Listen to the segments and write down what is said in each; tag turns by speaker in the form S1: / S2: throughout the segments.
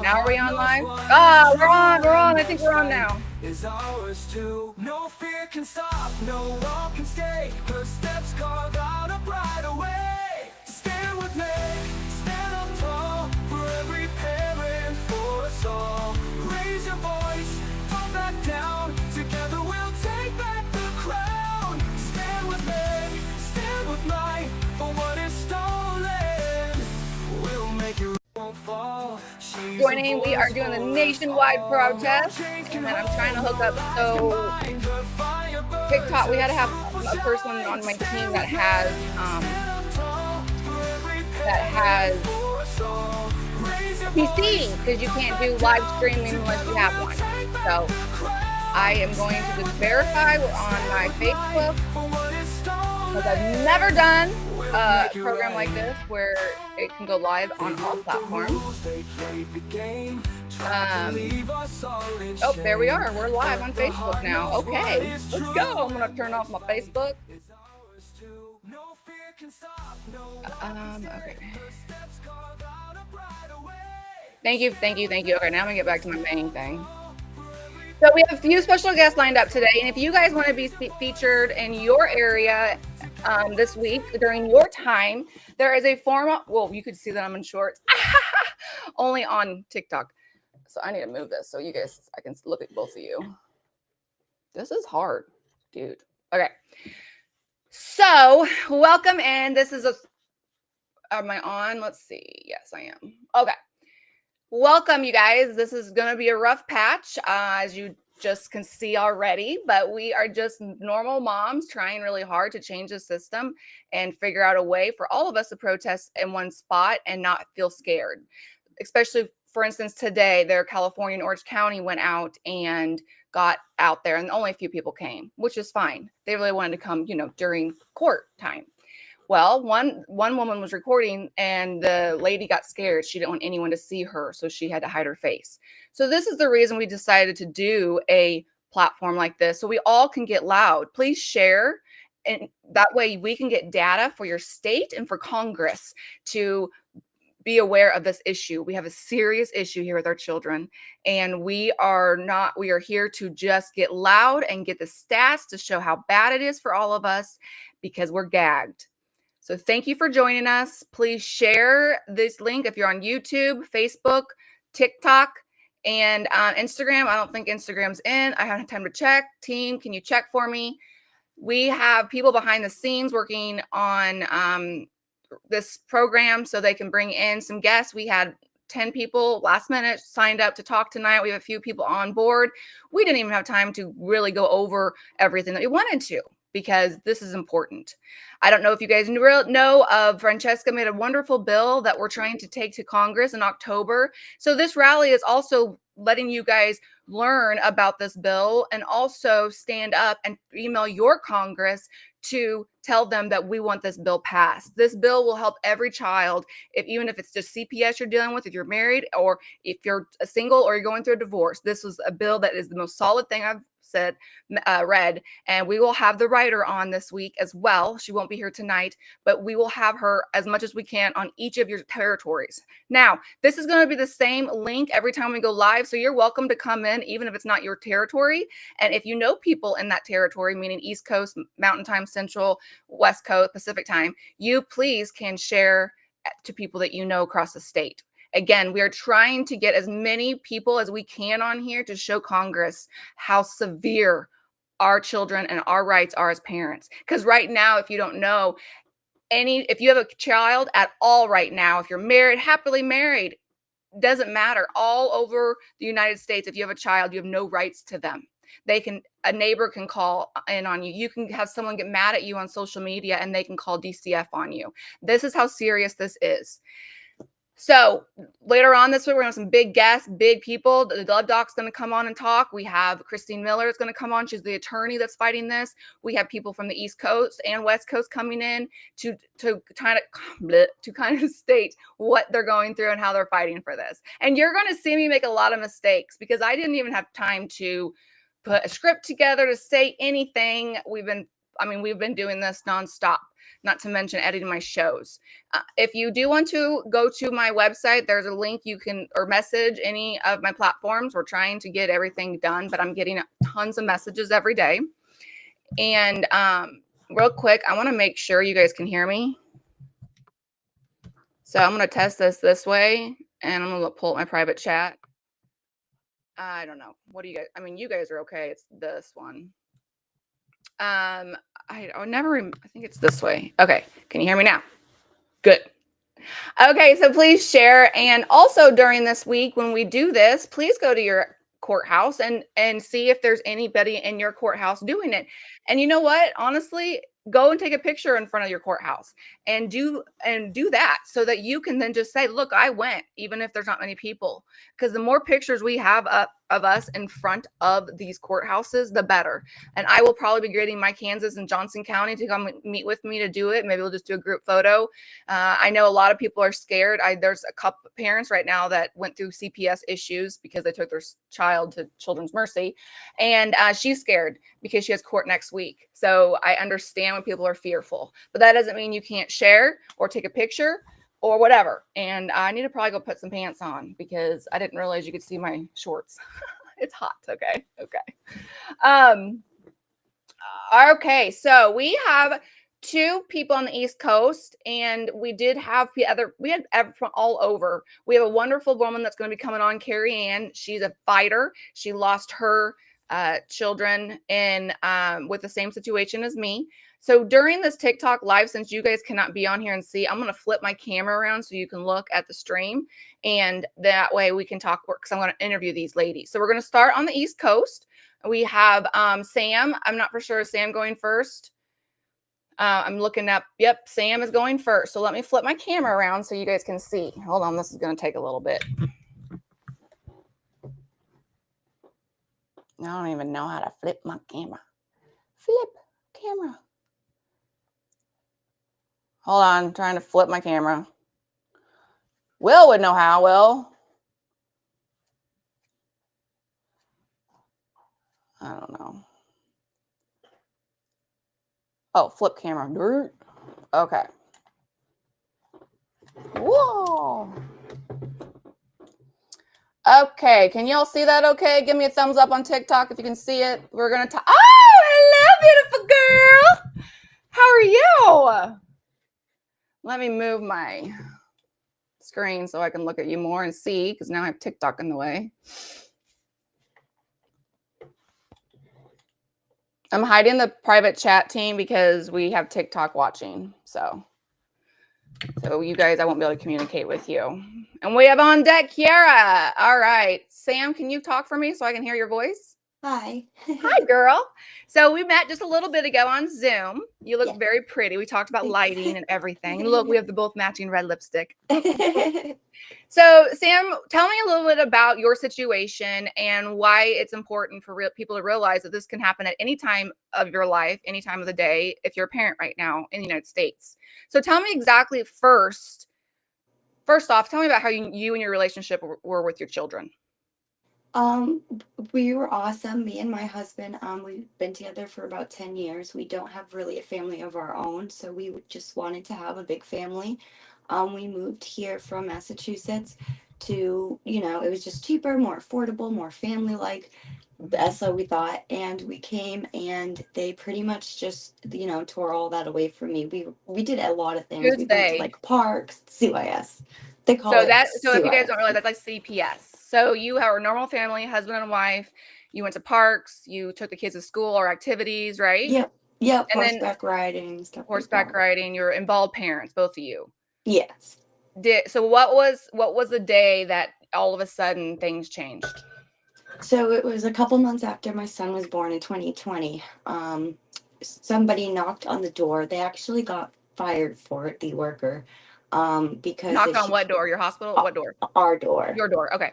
S1: Now are we on live? Ah, we're on. I think we're on now.
S2: Is ours too. No fear can stop, no wall can stay. Her steps carve out a brighter way. Stand with me, stand up tall. For every parent, for us all. Raise your voice, don't back down. Together we'll take back the crown. Stand with me, stand with might. For what is stolen, we'll make it won't fall.
S1: Joining, we are doing the nationwide protest, and then I'm trying to hook up. So TikTok, we got to have a person on my team that has PC, because you can't do live streaming unless you have one. So I am going to just verify we're on my Facebook, because I've never done a program like this where it can go live on all platforms. Oh, there we are. We're live on Facebook now. Okay, let's go. I'm gonna turn off my Facebook. Okay. Thank you. Okay, now I'm gonna get back to my main thing. So we have a few special guests lined up today, and if you guys want to be featured in your area this week during your time, there is a form. Well, you could see that I'm in shorts, only on TikTok. So I need to move this so you guys, I can look at both of you. This is hard, dude. Okay. So welcome in. This is am I on? Let's see. Yes, I am. Okay. Welcome, you guys. This is going to be a rough patch, as you just can see already, but we are just normal moms trying really hard to change the system and figure out a way for all of us to protest in one spot and not feel scared. Especially, for instance, today, California and Orange County went out and got out there, and only a few people came, which is fine. They really wanted to come, during court time. Well, one woman was recording, and the lady got scared. She didn't want anyone to see her, so she had to hide her face. So this is the reason we decided to do a platform like this, so we all can get loud. Please share, and that way we can get data for your state and for Congress to be aware of this issue. We have a serious issue here with our children, and we are here to just get loud and get the stats to show how bad it is for all of us, because we're gagged. So thank you for joining us. Please share this link if you're on YouTube, Facebook, TikTok, and Instagram. I don't think Instagram's in. I haven't had time to check. Team, can you check for me? We have people behind the scenes working on this program so they can bring in some guests. We had 10 people last minute signed up to talk tonight. We have a few people on board. We didn't even have time to really go over everything that we wanted to, because this is important. I don't know if you guys know of Francesca made a wonderful bill that we're trying to take to Congress in October. So this rally is also letting you guys learn about this bill, and also stand up and email your Congress to tell them that we want this bill passed. This bill will help every child, even if it's just CPS you're dealing with, if you're married, or if you're a single, or you're going through a divorce. This was a bill that is the most solid thing I've read, and we will have the writer on this week as well. She won't be here tonight, but we will have her as much as we can on each of your territories. Now, this is going to be the same link every time we go live, so you're welcome to come in even if it's not your territory. And if you know people in that territory, meaning East Coast, Mountain Time, Central, West Coast, Pacific Time, you please can share to people that you know across the state. Again, we are trying to get as many people as we can on here to show Congress how severe our children and our rights are as parents. Because right now, if you don't know, if you have a child at all right now, if you're married, happily married, doesn't matter. All over the United States, if you have a child, you have no rights to them. A neighbor can call in on you. You can have someone get mad at you on social media, and they can call DCF on you. This is how serious this is. So later on this week, we're going to have some big guests, big people. The Love Doc's going to come on and talk. We have Christine Miller is going to come on. She's the attorney that's fighting this. We have people from the East Coast and West Coast coming in to kind of state what they're going through and how they're fighting for this. And you're going to see me make a lot of mistakes, because I didn't even have time to put a script together to say anything. We've been doing this nonstop. not to mention editing my shows. If you do want to go to my website, there's a link you can, or message any of my platforms. We're trying to get everything done, but I'm getting tons of messages every day. And real quick, I want to make sure you guys can hear me. So I'm going to test this way, and I'm going to pull up my private chat. I don't know. What do you guys? I mean, you guys are okay. It's this one. I think it's this way. Okay. Can you hear me now? Good. Okay. So please share. And also during this week, when we do this, please go to your courthouse and see if there's anybody in your courthouse doing it. And you know what? Honestly, go and take a picture in front of your courthouse and do that so that you can then just say, look, I went, even if there's not many people. Because the more pictures we have up of us in front of these courthouses, the better. And I will probably be getting my Kansas and Johnson County to come meet with me to do it. Maybe we'll just do a group photo. I know a lot of people are scared. There's a couple parents right now that went through CPS issues because they took their child to Children's Mercy, and she's scared because she has court next week. So I understand when people are fearful, but that doesn't mean you can't share or take a picture or whatever. And I need to probably go put some pants on because I didn't realize you could see my shorts. It's hot. Okay. Okay. So we have 2 people on the East Coast, and we had from all over. We have a wonderful woman that's going to be coming on, Carrie Ann. She's a fighter. She lost her children in with the same situation as me. So during this TikTok live, since you guys cannot be on here and see, I'm going to flip my camera around so you can look at the stream, and that way we can talk, because I'm going to interview these ladies. So we're going to start on the East Coast. We have Sam. I'm not for sure. Is Sam going first? I'm looking up. Yep, Sam is going first. So let me flip my camera around so you guys can see. Hold on. This is going to take a little bit. I don't even know how to flip my camera. Flip camera. Hold on. I'm trying to flip my camera. Will would know how. Will. I don't know. Oh, flip camera. Okay. Whoa. Okay. Can y'all see that okay? Give me a thumbs up on TikTok if you can see it. We're going to talk. Oh, hello, beautiful girl. How are you? Let me move my screen so I can look at you more and see, because now I have TikTok in the way. I'm hiding the private chat team because we have TikTok watching. So you guys, I won't be able to communicate with you. And we have on deck Kiara. All right. Sam, can you talk for me so I can hear your voice?
S3: Hi.
S1: Hi, girl. So we met just a little bit ago on Zoom. You look very pretty. We talked about lighting and everything. And look, we have the both matching red lipstick. So, Sam, tell me a little bit about your situation and why it's important for people to realize that this can happen at any time of your life, any time of the day, if you're a parent right now in the United States. So tell me exactly first off, tell me about how you and your relationship were with your children.
S3: We were awesome. Me and my husband, we've been together for about 10 years. We don't have really a family of our own, so we just wanted to have a big family. We moved here from Massachusetts to, it was just cheaper, more affordable, more family-like. That's what we thought. And we came and they pretty much just, tore all that away from me. We did a lot of things.
S1: Who's
S3: We went
S1: they?
S3: to like parks, CYS. They call
S1: So
S3: it
S1: if you guys
S3: CYS.
S1: don't realize, that's like CPS. So you are a normal family, husband and wife. You went to parks. You took the kids to school or activities, right?
S3: Yep.
S1: And
S3: Horseback riding, stuff like
S1: horseback
S3: that.
S1: riding. You're involved parents, both of you.
S3: Yes.
S1: So what was the day that all of a sudden things changed?
S3: So it was a couple months after my son was born in 2020. Somebody knocked on the door. They actually got fired for it, the worker, because
S1: Knocked on what door? Your hospital? What door?
S3: our door.
S1: Your door. Okay.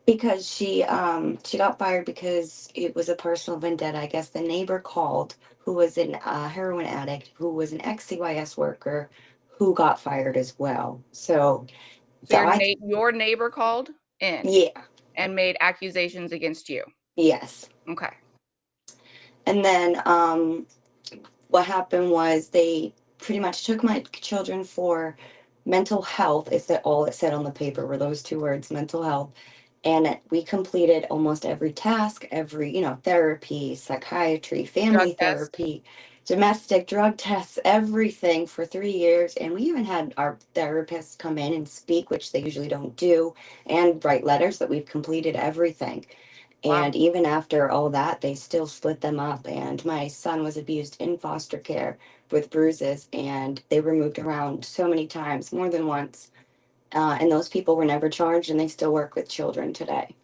S3: Because she got fired because it was a personal vendetta. I guess the neighbor called, who was a heroin addict, who was an ex-CYS worker, who got fired as well. So
S1: Your neighbor called in.
S3: Yeah.
S1: And made accusations against you.
S3: Yes.
S1: Okay.
S3: And then what happened was they pretty much took my children for mental health. Is that all it said on the paper were those two words, mental health. And we completed almost every task, every, therapy, psychiatry,
S1: Drug
S3: family
S1: test.
S3: therapy, domestic drug tests, everything for 3 years. And we even had our therapists come in and speak, which they usually don't do, and write letters that we've completed everything.
S1: Wow.
S3: And even after all that, they still split them up. And my son was abused in foster care with bruises, and they were moved around so many times, more than once. And those people were never charged, and they still work with children today.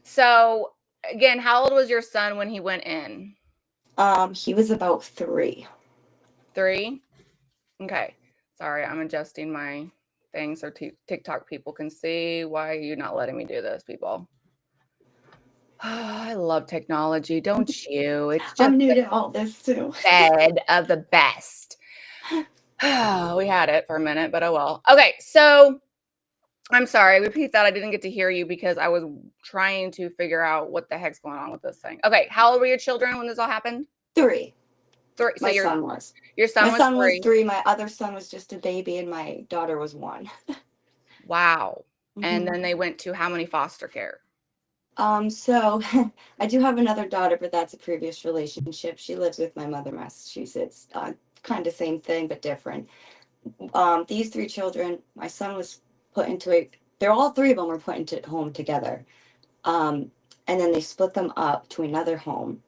S1: So again, how old was your son when he went in?
S3: He was about 3.
S1: 3? Okay. Sorry, I'm adjusting my thing so TikTok people can see. Why are you not letting me do this, people? I love technology, don't you? It's just
S3: I'm new
S1: the
S3: to all this too.
S1: bed of the best. We had it for a minute, but oh well. Okay, so I'm sorry. Repeat that. I didn't get to hear you because I was trying to figure out what the heck's going on with this thing. Okay, how old were your children when this all happened?
S3: 3.
S1: 3. So
S3: My son was.
S1: your
S3: My
S1: son was
S3: son was
S1: 3.
S3: 3. My other son was just a baby, and my daughter was 1.
S1: Wow. And
S3: Hmm.
S1: then they went to how many foster care?
S3: So I do have another daughter, but that's a previous relationship. She lives with my mother, in Massachusetts. Kind of same thing, but different. These 3 children, my son was put into a. They're all 3 of them were put into home together, um, and then they split them up to another home,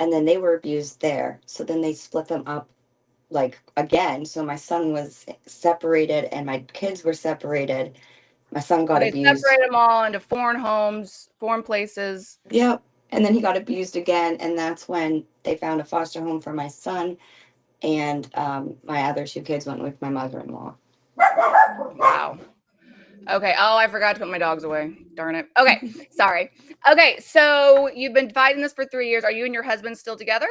S3: and then they were abused there. So then they split them up like again. So my son was separated, and my kids were separated. My son
S1: So
S3: got
S1: they
S3: abused.
S1: separated them all into foreign homes, foreign places.
S3: Yep. And then he got abused again, and that's when they found a foster home for my son, and my other 2 kids went with my mother-in-law.
S1: Wow. Okay. Oh, I forgot to put my dogs away. Darn it. Okay. Sorry. Okay. So you've been fighting this for 3 years. Are you and your husband still together?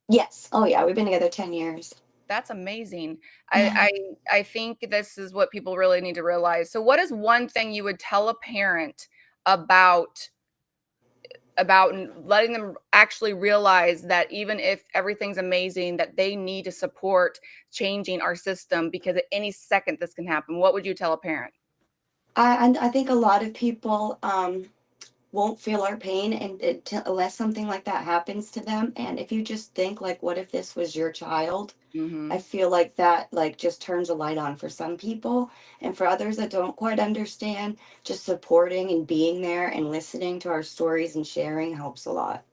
S3: Yes. Oh yeah, we've been together 10 years.
S1: That's amazing. I think this is what people really need to realize. So what is one thing you would tell a parent about letting them actually realize that even if everything's amazing, that they need to support changing our system because at any second this can happen? What would you tell a parent?
S3: I think a lot of people won't feel our pain unless something like that happens to them. And if you just think like, what if this was your child? I
S1: Mhm.
S3: feel like that like just turns a light on for some people, and for others that don't quite understand, just supporting and being there and listening to our stories and sharing helps a lot.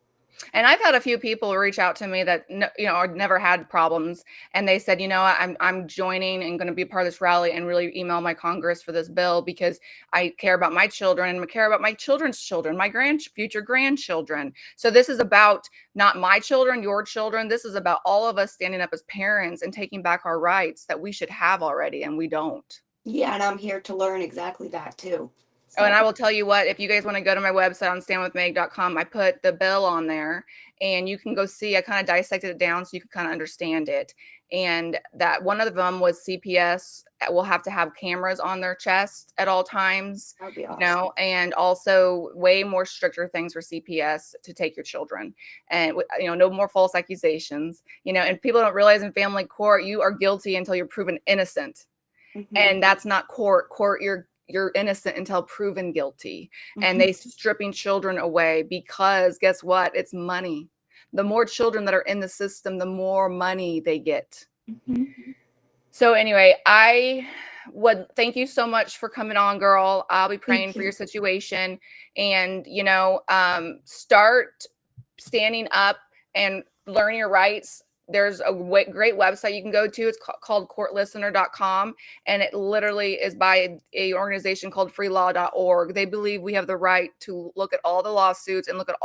S1: And I've had a few people reach out to me that never had problems, and they said, I'm joining and going to be part of this rally and really email my Congress for this bill because I care about my children and I care about my children's children, my future grandchildren. So this is about not my children, your children. This is about all of us standing up as parents and taking back our rights that we should have already, and we don't.
S3: Yeah, and I'm here to learn exactly that too.
S1: Oh, and I
S3: So
S1: will tell you what, if you guys want to go to my website on standwithmeg.com, I put the bill on there and you can go see. I kind of dissected it down so you can kind of understand it. And that one of them was CPS will have to have cameras on their chest at all times,
S3: that would be awesome.
S1: and also way more stricter things for CPS to take your children. And, no more false accusations, and people don't realize in family court, you are guilty until you're proven innocent.
S3: Hmm.
S1: And that's not court. You're innocent until proven guilty. And
S3: Hmm.
S1: they stripping children away because guess what? It's money. The more children that are in the system, the more money they get.
S3: Hmm.
S1: So anyway, I would thank you so much for coming on, girl. I'll be praying
S3: Thank
S1: for your
S3: you.
S1: situation, and start standing up and learn your rights. There's a great website you can go to. It's called courtlistener.com, and it literally is by a organization called freelaw.org. They believe we have the right to look at all the lawsuits and look at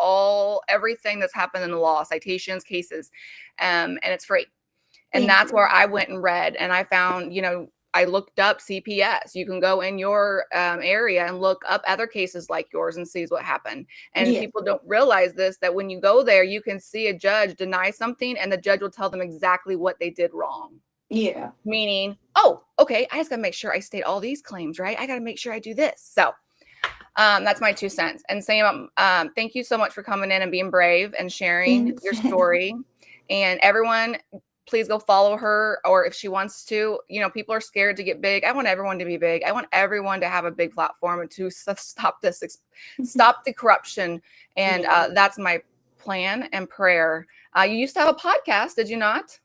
S1: everything that's happened in the law, citations, cases, and it's free. And
S3: Thank
S1: that's where
S3: you.
S1: I went and read, and I found, I looked up CPS. You can go in your area and look up other cases like yours and sees what happened. And
S3: Yeah.
S1: people don't realize this, that when you go there, you can see a judge deny something and the judge will tell them exactly what they did wrong.
S3: Yeah.
S1: Meaning, oh, okay, I just got to make sure I state all these claims, right? I got to make sure I do this. So that's my 2 cents. And Sam, thank you so much for coming in and being brave and sharing
S3: Thanks.
S1: your story. And everyone, please go follow her, or if she wants to, people are scared to get big. I want everyone to be big. I want everyone to have a big platform and to stop stop the corruption. And that's my plan and prayer. You used to have a podcast, did you not?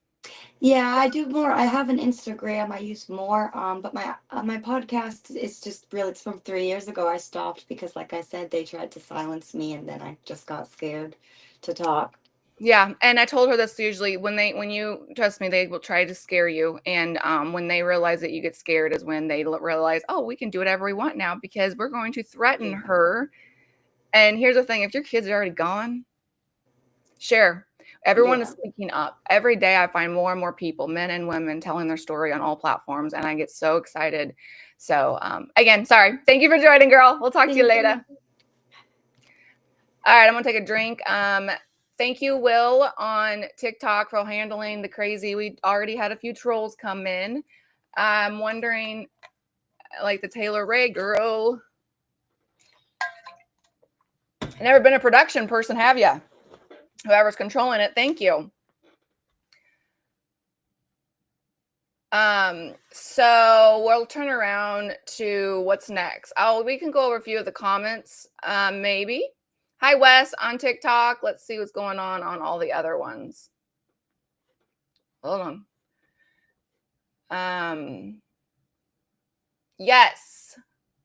S3: Yeah, I do more. I have an Instagram I use more, but my podcast is just really, it's from 3 years ago. I stopped because, like I said, they tried to silence me, and then I just got scared to talk.
S1: Yeah, and I told her this usually when you trust me, they will try to scare you, and when they realize that you get scared is when they realize, oh, we can do whatever we want now because we're going to threaten
S3: Yeah.
S1: her. And here's the thing: if your kids are already gone, share. Everyone is
S3: Yeah.
S1: speaking up. Every day I find more and more people, men and women, telling their story on all platforms, and I get so excited. So again, sorry. Thank you for joining, girl. We'll talk to you
S3: Thank
S1: later. All right, I'm gonna take a drink. Thank you, Will, on TikTok for handling the crazy. We already had a few trolls come in. I'm wondering, like the Taylor Ray girl. Never been a production person, have you? Whoever's controlling it, thank you. So we'll turn around to what's next. Oh, we can go over a few of the comments, maybe. Hi, Wes on TikTok. Let's see what's going on all the other ones. Hold on. Yes,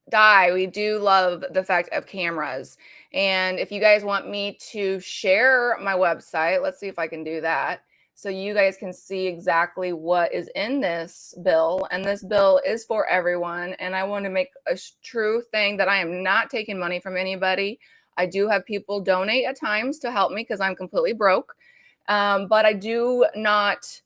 S1: Di, we do love the fact of cameras. And if you guys want me to share my website, let's see if I can do that. So you guys can see exactly what is in this bill. And this bill is for everyone. And I want to make a true thing that I am not taking money from anybody. I do have people donate at times to help me because I'm completely broke. But I do not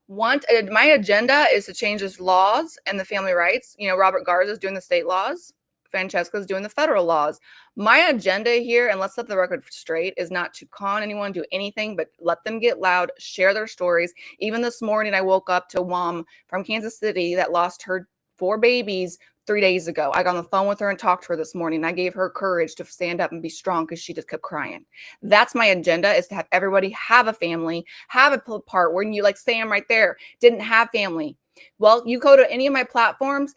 S1: want, my agenda is to change the laws and the family rights. Robert Garza is doing the state laws. Francesca's doing the federal laws. My agenda here, and let's set the record straight, is not to con anyone, do anything, but let them get loud, share their stories. Even this morning, I woke up to a mom from Kansas City that lost her 4 babies 3 days ago. I got on the phone with her and talked to her this morning. I gave her courage to stand up and be strong because she just kept crying. That's my agenda, is to have everybody have a family, have a part where you, like Sam right there, didn't have family. Well, you go to any of my platforms,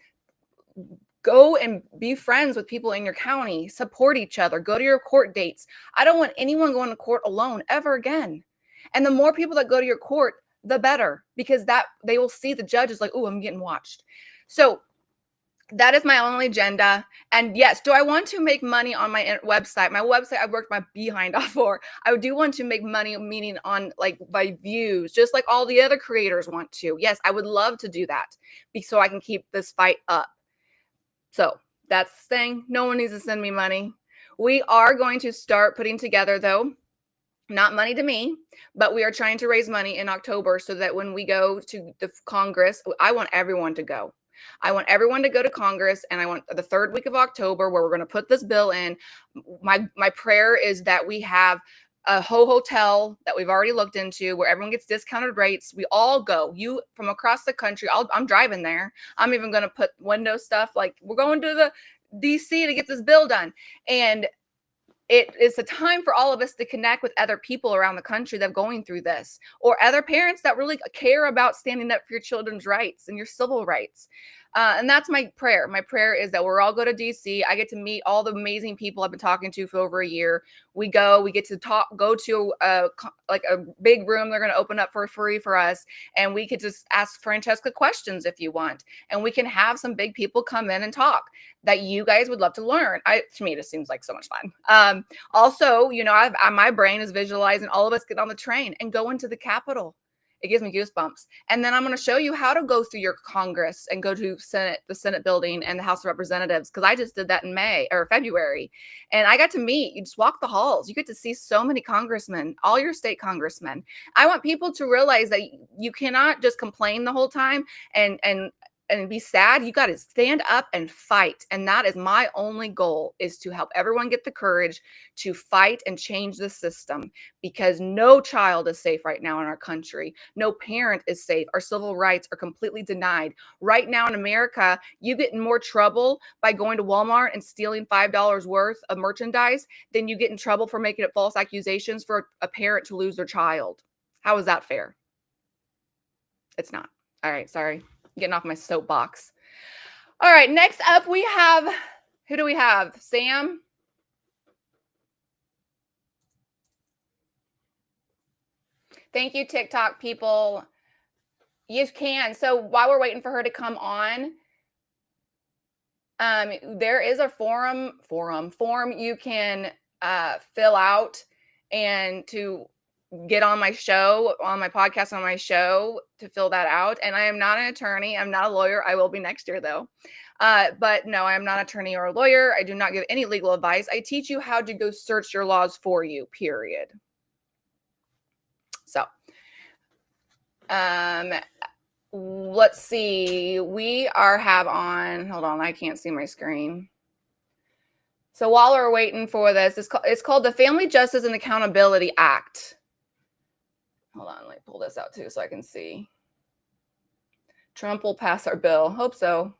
S1: go and be friends with people in your county, support each other, go to your court dates. I don't want anyone going to court alone ever again. And the more people that go to your court, the better, because that they will see the judge is like, oh, I'm getting watched. So that is my only agenda. And yes, do I want to make money on my website? My website, I've worked my behind off for. I do want to make money, meaning on like by views, just like all the other creators want to. Yes, I would love to do that so I can keep this fight up. So that's the thing. No one needs to send me money. We are going to start putting together, though, not money to me, but we are trying to raise money in October so that when we go to the Congress, I want everyone to go. I want everyone to go to Congress, and I want the 3rd week of October where we're going to put this bill in. My prayer is that we have a hotel that we've already looked into where everyone gets discounted rates. We all go. You from across the country. I'm driving there. I'm even going to put window stuff like we're going to the DC to get this bill done. And it is a time for all of us to connect with other people around the country that are going through this, or other parents that really care about standing up for your children's rights and your civil rights. And that's my prayer. My prayer is that we're all go to DC. I get to meet all the amazing people I've been talking to for over a year. We get to go to a big room they're going to open up for free for us. And we could just ask Francesca questions if you want. And we can have some big people come in and talk that you guys would love to learn. To me, it just seems like so much fun. Also, my brain is visualizing all of us getting on the train and going to the Capitol. It gives me goosebumps. And then I'm going to show you how to go through your Congress and go to the Senate building and the House of Representatives, because I just did that in February. And I got to you just walk the halls. You get to see so many congressmen, all your state congressmen. I want people to realize that you cannot just complain the whole time and be sad. You got to stand up and fight. And that is my only goal, is to help everyone get the courage to fight and change the system, because no child is safe right now in our country. No parent is safe. Our civil rights are completely denied. Right now in America, you get in more trouble by going to Walmart and stealing $5 worth of merchandise than you get in trouble for making false accusations for a parent to lose their child. How is that fair? It's not. All right, sorry. Getting off my soapbox. All right, next up we have, who do we have? Sam? Thank you, TikTok people. You can. So while we're waiting for her to come on, there is a form you can fill out and to get on my show, on my podcast, on my show, to fill that out. And I am not an attorney. I'm not a lawyer. I will be next year though. But no, I am not an attorney or a lawyer. I do not give any legal advice. I teach you how to go search your laws for you, period. So, let's see. We have on, hold on, I can't see my screen. So while we're waiting for this, it's called the Family Justice and Accountability Act. Hold on, let me pull this out too so I can see. Trump will pass our bill. Hope so.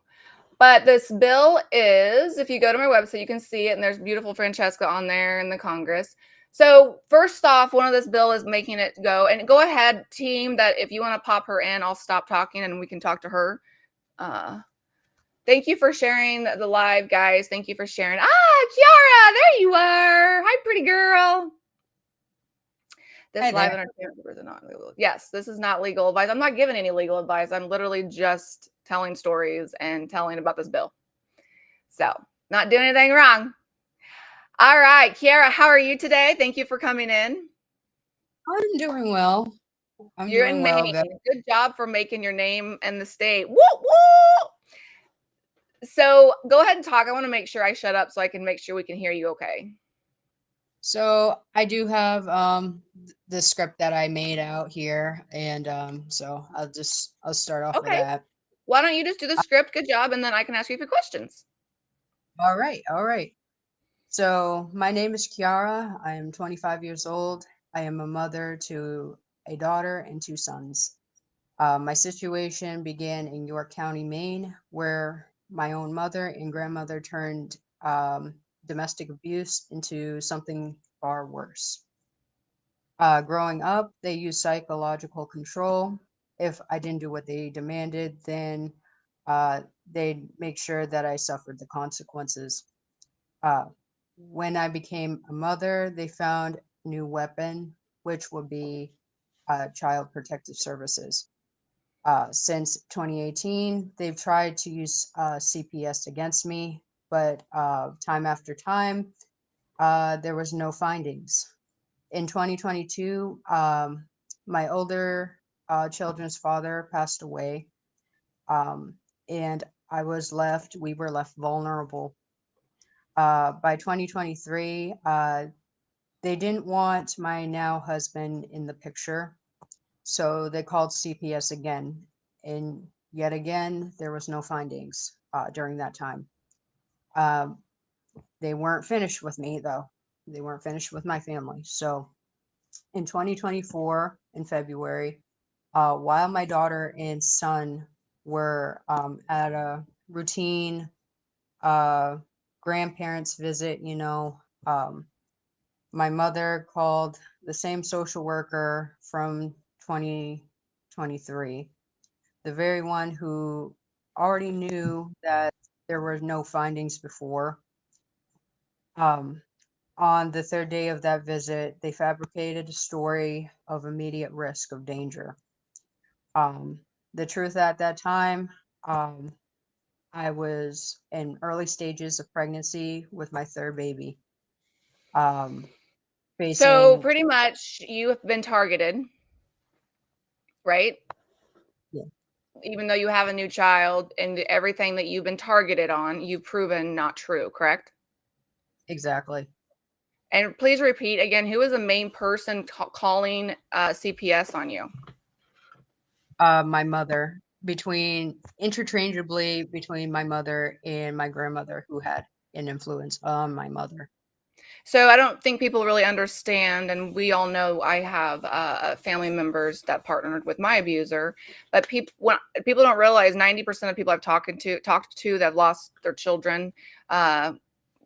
S1: But this bill is, if you go to my website, you can see it, and there's beautiful Francesca on there in the Congress. So first off, one of this bill is making it go, and go ahead, team, that if you want to pop her in, I'll stop talking and we can talk to her. Thank you for sharing the live, guys. Thank you for sharing. Kiara, there you are. Hi, pretty girl. This live entertainment is not legal. Yes, this is not legal advice. I'm not giving any legal advice. I'm literally just telling stories and telling about this bill. So, not doing anything wrong. All right, Kiara, how are you today? Thank you for coming in.
S4: I'm doing well.
S1: You're in Maine. Good job for making your name in the state. Woo, woo! So, go ahead and talk. I want to make sure I shut up so I can make sure we can hear you okay.
S4: So I do have the script that I made out here, and so I'll start off with that.
S1: Why don't you just do the script? Good job, and then I can ask you a few questions.
S4: All right. So my name is Kiara. I am 25 years old. I am a mother to a daughter and 2 sons. My situation began in York County, Maine, where my own mother and grandmother turned domestic abuse into something far worse. Growing up, they used psychological control. If I didn't do what they demanded, then they'd make sure that I suffered the consequences. When I became a mother, they found a new weapon, which would be Child Protective Services. Since 2018, they've tried to use CPS against me, but time after time, there was no findings. In 2022, my older children's father passed away, and we were left vulnerable. By 2023, they didn't want my now husband in the picture, so they called CPS again, and yet again, there was no findings during that time. They weren't finished with me, though. They weren't finished with my family. So in 2024, in February, while my daughter and son were at a routine grandparents visit, my mother called the same social worker from 2023, the very one who already knew that there were no findings before. On the 3rd day of that visit, they fabricated a story of immediate risk of danger. The truth at that time, I was in early stages of pregnancy with my 3rd baby.
S1: So pretty much you have been targeted, right?
S4: Yeah.
S1: Even though you have a new child, and everything that you've been targeted on, you've proven not true, correct?
S4: Exactly.
S1: And please repeat again, who is the main person calling CPS on you?
S4: My mother, interchangeably between my mother and my grandmother, who had an influence on my mother.
S1: So I don't think people really understand, and we all know I have family members that partnered with my abuser, but people don't realize 90% of people I've talked to that have lost their children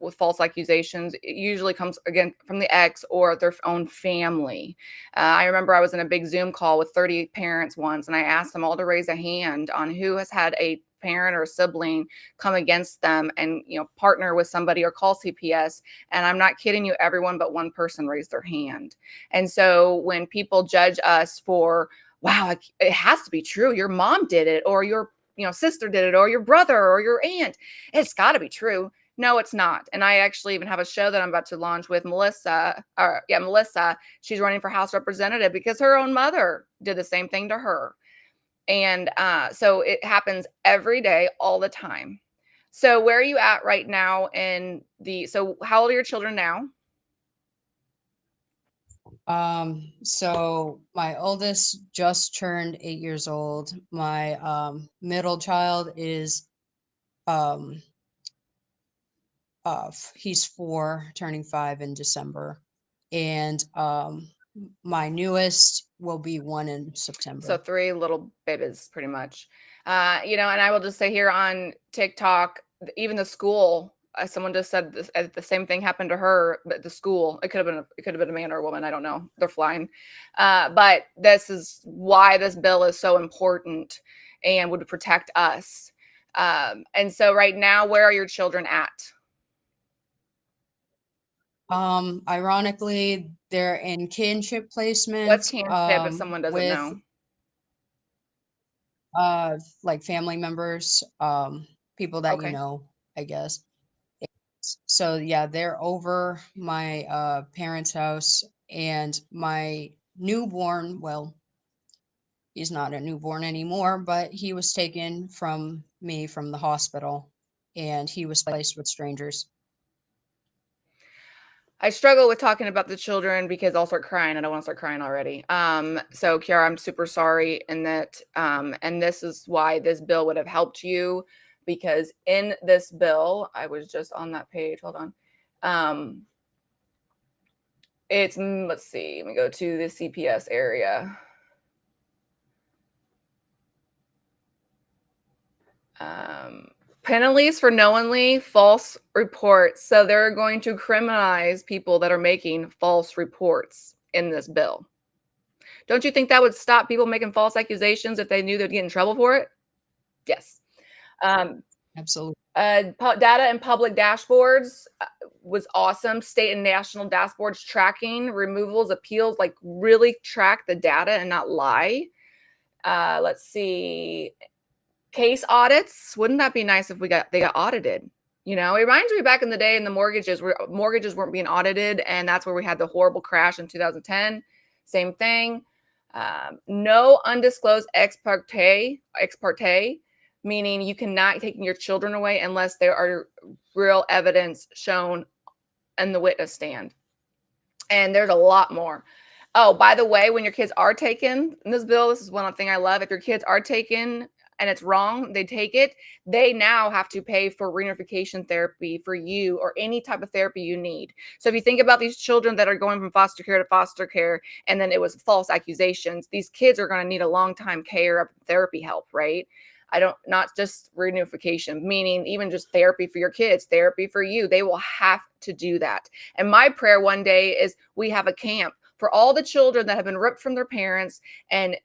S1: with false accusations, it usually comes again from the ex or their own family. I remember I was in a big Zoom call with 30 parents once, and I asked them all to raise a hand on who has had a parent or sibling come against them and partner with somebody or call CPS. And I'm not kidding you, everyone but one person raised their hand. And so when people judge us for, wow, it has to be true, your mom did it, or your sister did it, or your brother or your aunt, it's got to be true. No, it's not. And I actually even have a show that I'm about to launch with Melissa. Melissa. She's running for House Representative because her own mother did the same thing to her. And so it happens every day, all the time. So where are you at right now so how old are your children now?
S4: So my oldest just turned 8 years old. My middle child is he's 4, turning 5 in December. And my newest will be 1 in September.
S1: So 3 little babies, pretty much. And I will just say here on TikTok, even the school, someone just said the same thing happened to her, but the school, it could have been a man or a woman. I don't know. They're flying. But this is why this bill is so important and would protect us. And so right now, where are your children at?
S4: Ironically, they're in kinship placement.
S1: What's kinship if someone doesn't
S4: with
S1: know?
S4: like family members, people that
S1: Okay.
S4: I guess. So yeah, they're over my parents' house, and my newborn, well, he's not a newborn anymore, but he was taken from me from the hospital, and he was placed with strangers.
S1: I struggle with talking about the children because I'll start crying. I don't want to start crying already. So Kiara, I'm super sorry, and this is why this bill would have helped you, because in this bill, I was just on that page. Hold on. Let's see. Let me go to the CPS area. Penalties for knowingly false reports. So they're going to criminalize people that are making false reports in this bill. Don't you think that would stop people making false accusations if they knew they'd get in trouble for it? Yes.
S4: Absolutely.
S1: Data and public dashboards was awesome. State and national dashboards tracking removals, appeals, like really track the data and not lie. Let's see. Case audits. Wouldn't that be nice if they got audited? It reminds me back in the day in the mortgages where mortgages weren't being audited, and that's where we had the horrible crash in 2010. Same thing. No undisclosed ex parte, meaning you cannot take your children away unless there are real evidence shown in the witness stand. And there's a lot more. Oh, by the way, when your kids are taken in this bill, this is one thing I love. If your kids are taken and it's wrong, they take it, they now have to pay for reunification therapy for you or any type of therapy you need. So if you think about these children that are going from foster care to foster care, and then it was false accusations, these kids are going to need a long time care of therapy help, right? Not just reunification, meaning even just therapy for your kids, therapy for you. They will have to do that. And my prayer one day is we have a camp for all the children that have been ripped from their parents and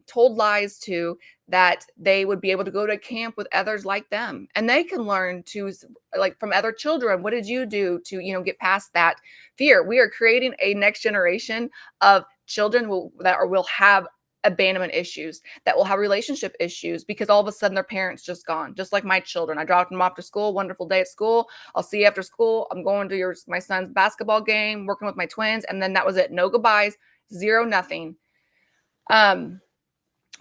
S1: told lies to, that they would be able to go to a camp with others like them, and they can learn to, like, from other children. What did you do to get past that fear? We are creating a next generation of children that will have abandonment issues, that will have relationship issues because all of a sudden their parents just gone. Just like my children, I dropped them off to school, wonderful day at school, I'll see you after school, I'm going to my son's basketball game, working with my twins, and then that was it. No goodbyes, zero, nothing.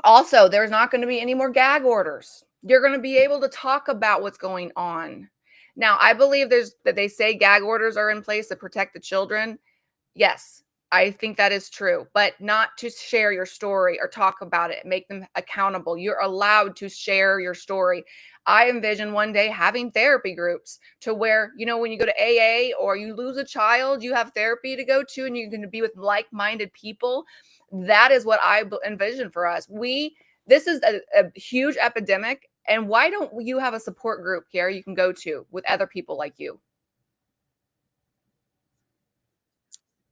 S1: Also, there's not going to be any more gag orders. You're going to be able to talk about what's going on. Now, I believe that they say gag orders are in place to protect the children. Yes, I think that is true, but not to share your story or talk about it, make them accountable. You're allowed to share your story. I envision one day having therapy groups to where, when you go to AA or you lose a child, you have therapy to go to and you're going to be with like-minded people. That is what I envision for us. This is a huge epidemic. And why don't you have a support group, Kiara, you can go to with other people like you?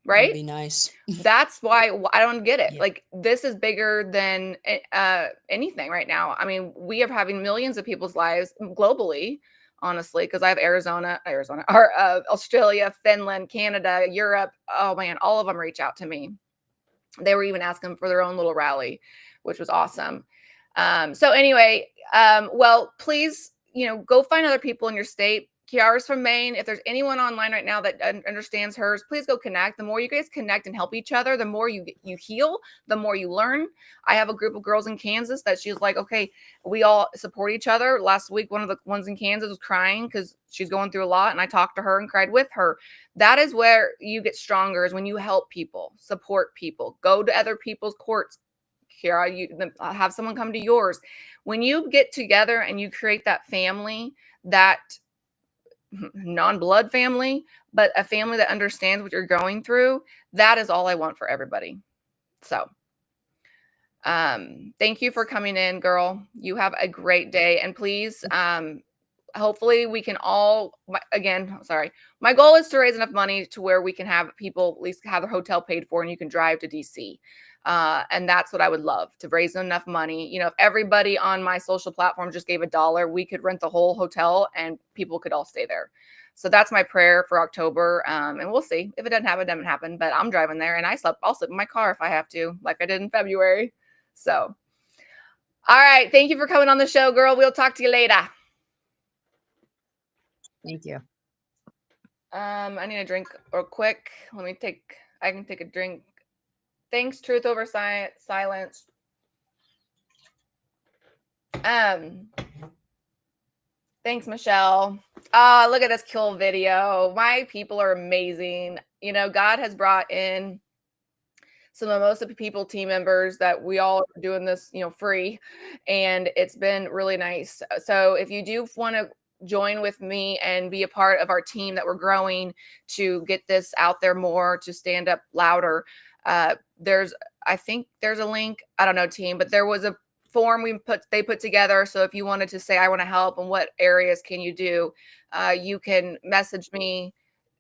S1: right?
S4: That'd be nice.
S1: That's why I don't get it.
S4: Yeah.
S1: Like, this is bigger than anything right now. I mean, we are having millions of people's lives globally, honestly, because I have Arizona, or Australia, Finland, Canada, Europe. Oh man, all of them reach out to me. They were even asking for their own little rally, which was awesome. So anyway, well, please, go find other people in your state. Kiara's from Maine. If there's anyone online right now that understands hers, please go connect. The more you guys connect and help each other, the more you heal, the more you learn. I have a group of girls in Kansas that she's like, okay, we all support each other. Last week, one of the ones in Kansas was crying because she's going through a lot, and I talked to her and cried with her. That is where you get stronger, is when you help people, support people, go to other people's courts. Kiara, you have someone come to yours. When you get together and you create that family, that non-blood family, but a family that understands what you're going through, that is all I want for everybody. So thank you for coming in, girl. You have a great day. And please, hopefully we can all, again, sorry, my goal is to raise enough money to where we can have people at least have their hotel paid for and you can drive to DC. And that's what I would love, to raise enough money. If everybody on my social platform just gave $1, we could rent the whole hotel and people could all stay there. So that's my prayer for October. And we'll see. If it doesn't happen, it doesn't happen. But I'm driving there, and I'll sleep in my car if I have to, like I did in February. So, all right. Thank you for coming on the show, girl. We'll talk to you later.
S4: Thank you.
S1: I need a drink real quick. I can take a drink. Thanks, Truth Over Silence. Thanks, Michelle. Look at this cool video. My people are amazing. God has brought in some of most of the people, team members, that we all are doing this, free. And it's been really nice. So if you do want to join with me and be a part of our team that we're growing to get this out there more, to stand up louder, I think there's a link. I don't know, team, but there was a form they put together. So if you wanted to say, I want to help, and what areas can you do, you can message me.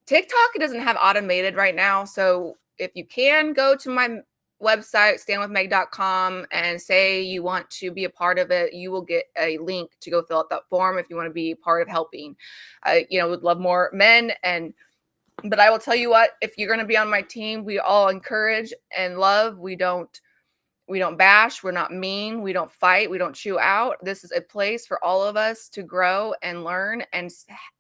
S1: TikTok doesn't have automated right now. So if you can go to my website, standwithmeg.com, and say you want to be a part of it, you will get a link to go fill out that form if you want to be part of helping. Would love more men. But I will tell you what, if you're going to be on my team, we all encourage and love. We don't bash. We're not mean. We don't fight. We don't chew out. This is a place for all of us to grow and learn and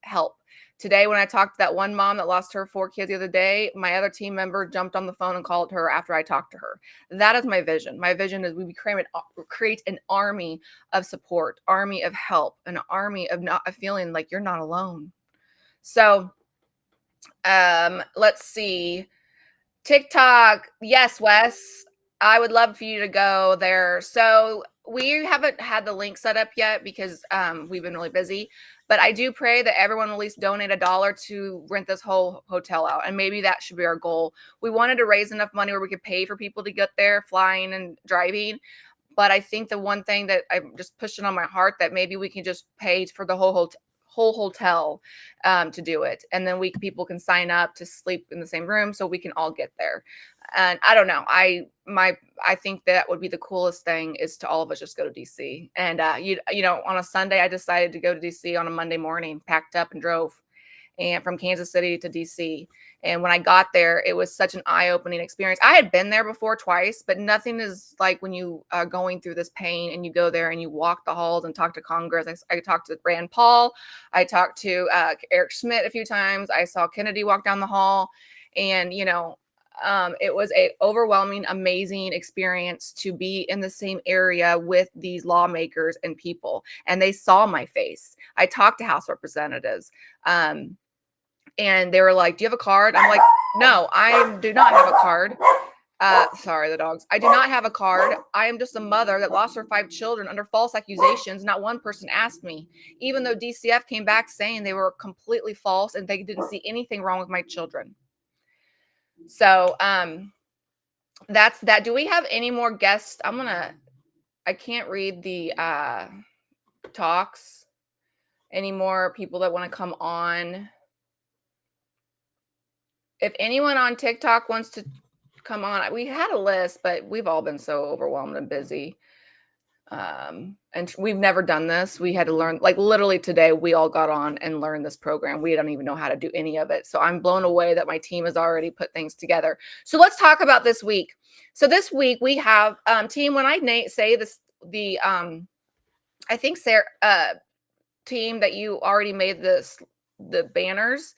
S1: help. Today, when I talked to that one mom that lost her 4 kids the other day, my other team member jumped on the phone and called her after I talked to her. That is my vision. My vision is we create an army of support, army of help, an army of not feeling like you're not alone. So let's see. TikTok. Yes, Wes. I would love for you to go there. So we haven't had the link set up yet because we've been really busy. But I do pray that everyone will at least donate $1 to rent this whole hotel out. And maybe that should be our goal. We wanted to raise enough money where we could pay for people to get there, flying and driving. But I think the one thing that I'm just pushing on my heart, that maybe we can just pay for the whole hotel to do it, and then people can sign up to sleep in the same room so we can all get there. And I don't know, I think that would be the coolest thing, is to all of us just go to DC. And on a Sunday, I decided to go to DC on a Monday morning, packed up and drove, and from Kansas City to DC. And when I got there, it was such an eye-opening experience. I had been there before twice, but nothing is like when you are going through this pain and you go there and you walk the halls and talk to Congress. I talked to Rand Paul. I talked to Eric Schmidt a few times. I saw Kennedy walk down the hall. And, it was a overwhelming, amazing experience to be in the same area with these lawmakers and people. And they saw my face. I talked to House representatives. And they were like, do you have a card? I'm like, no, I do not have a card. Sorry, the dogs. I do not have a card. I am just a mother that lost her 5 children under false accusations. Not one person asked me, even though DCF came back saying they were completely false and they didn't see anything wrong with my children. So that's that. Do we have any more guests? I can't read the talks. Any more people that want to come on? if anyone on TikTok wants to come on, we had a list, but we've all been so overwhelmed and busy. And we've never done this. We had to learn, like literally today, we all got on and learned this program. We don't even know how to do any of it. So I'm blown away that my team has already put things together. So let's talk about this week. So this week we have team. When I say this, I think Sarah, team that you already made the banners.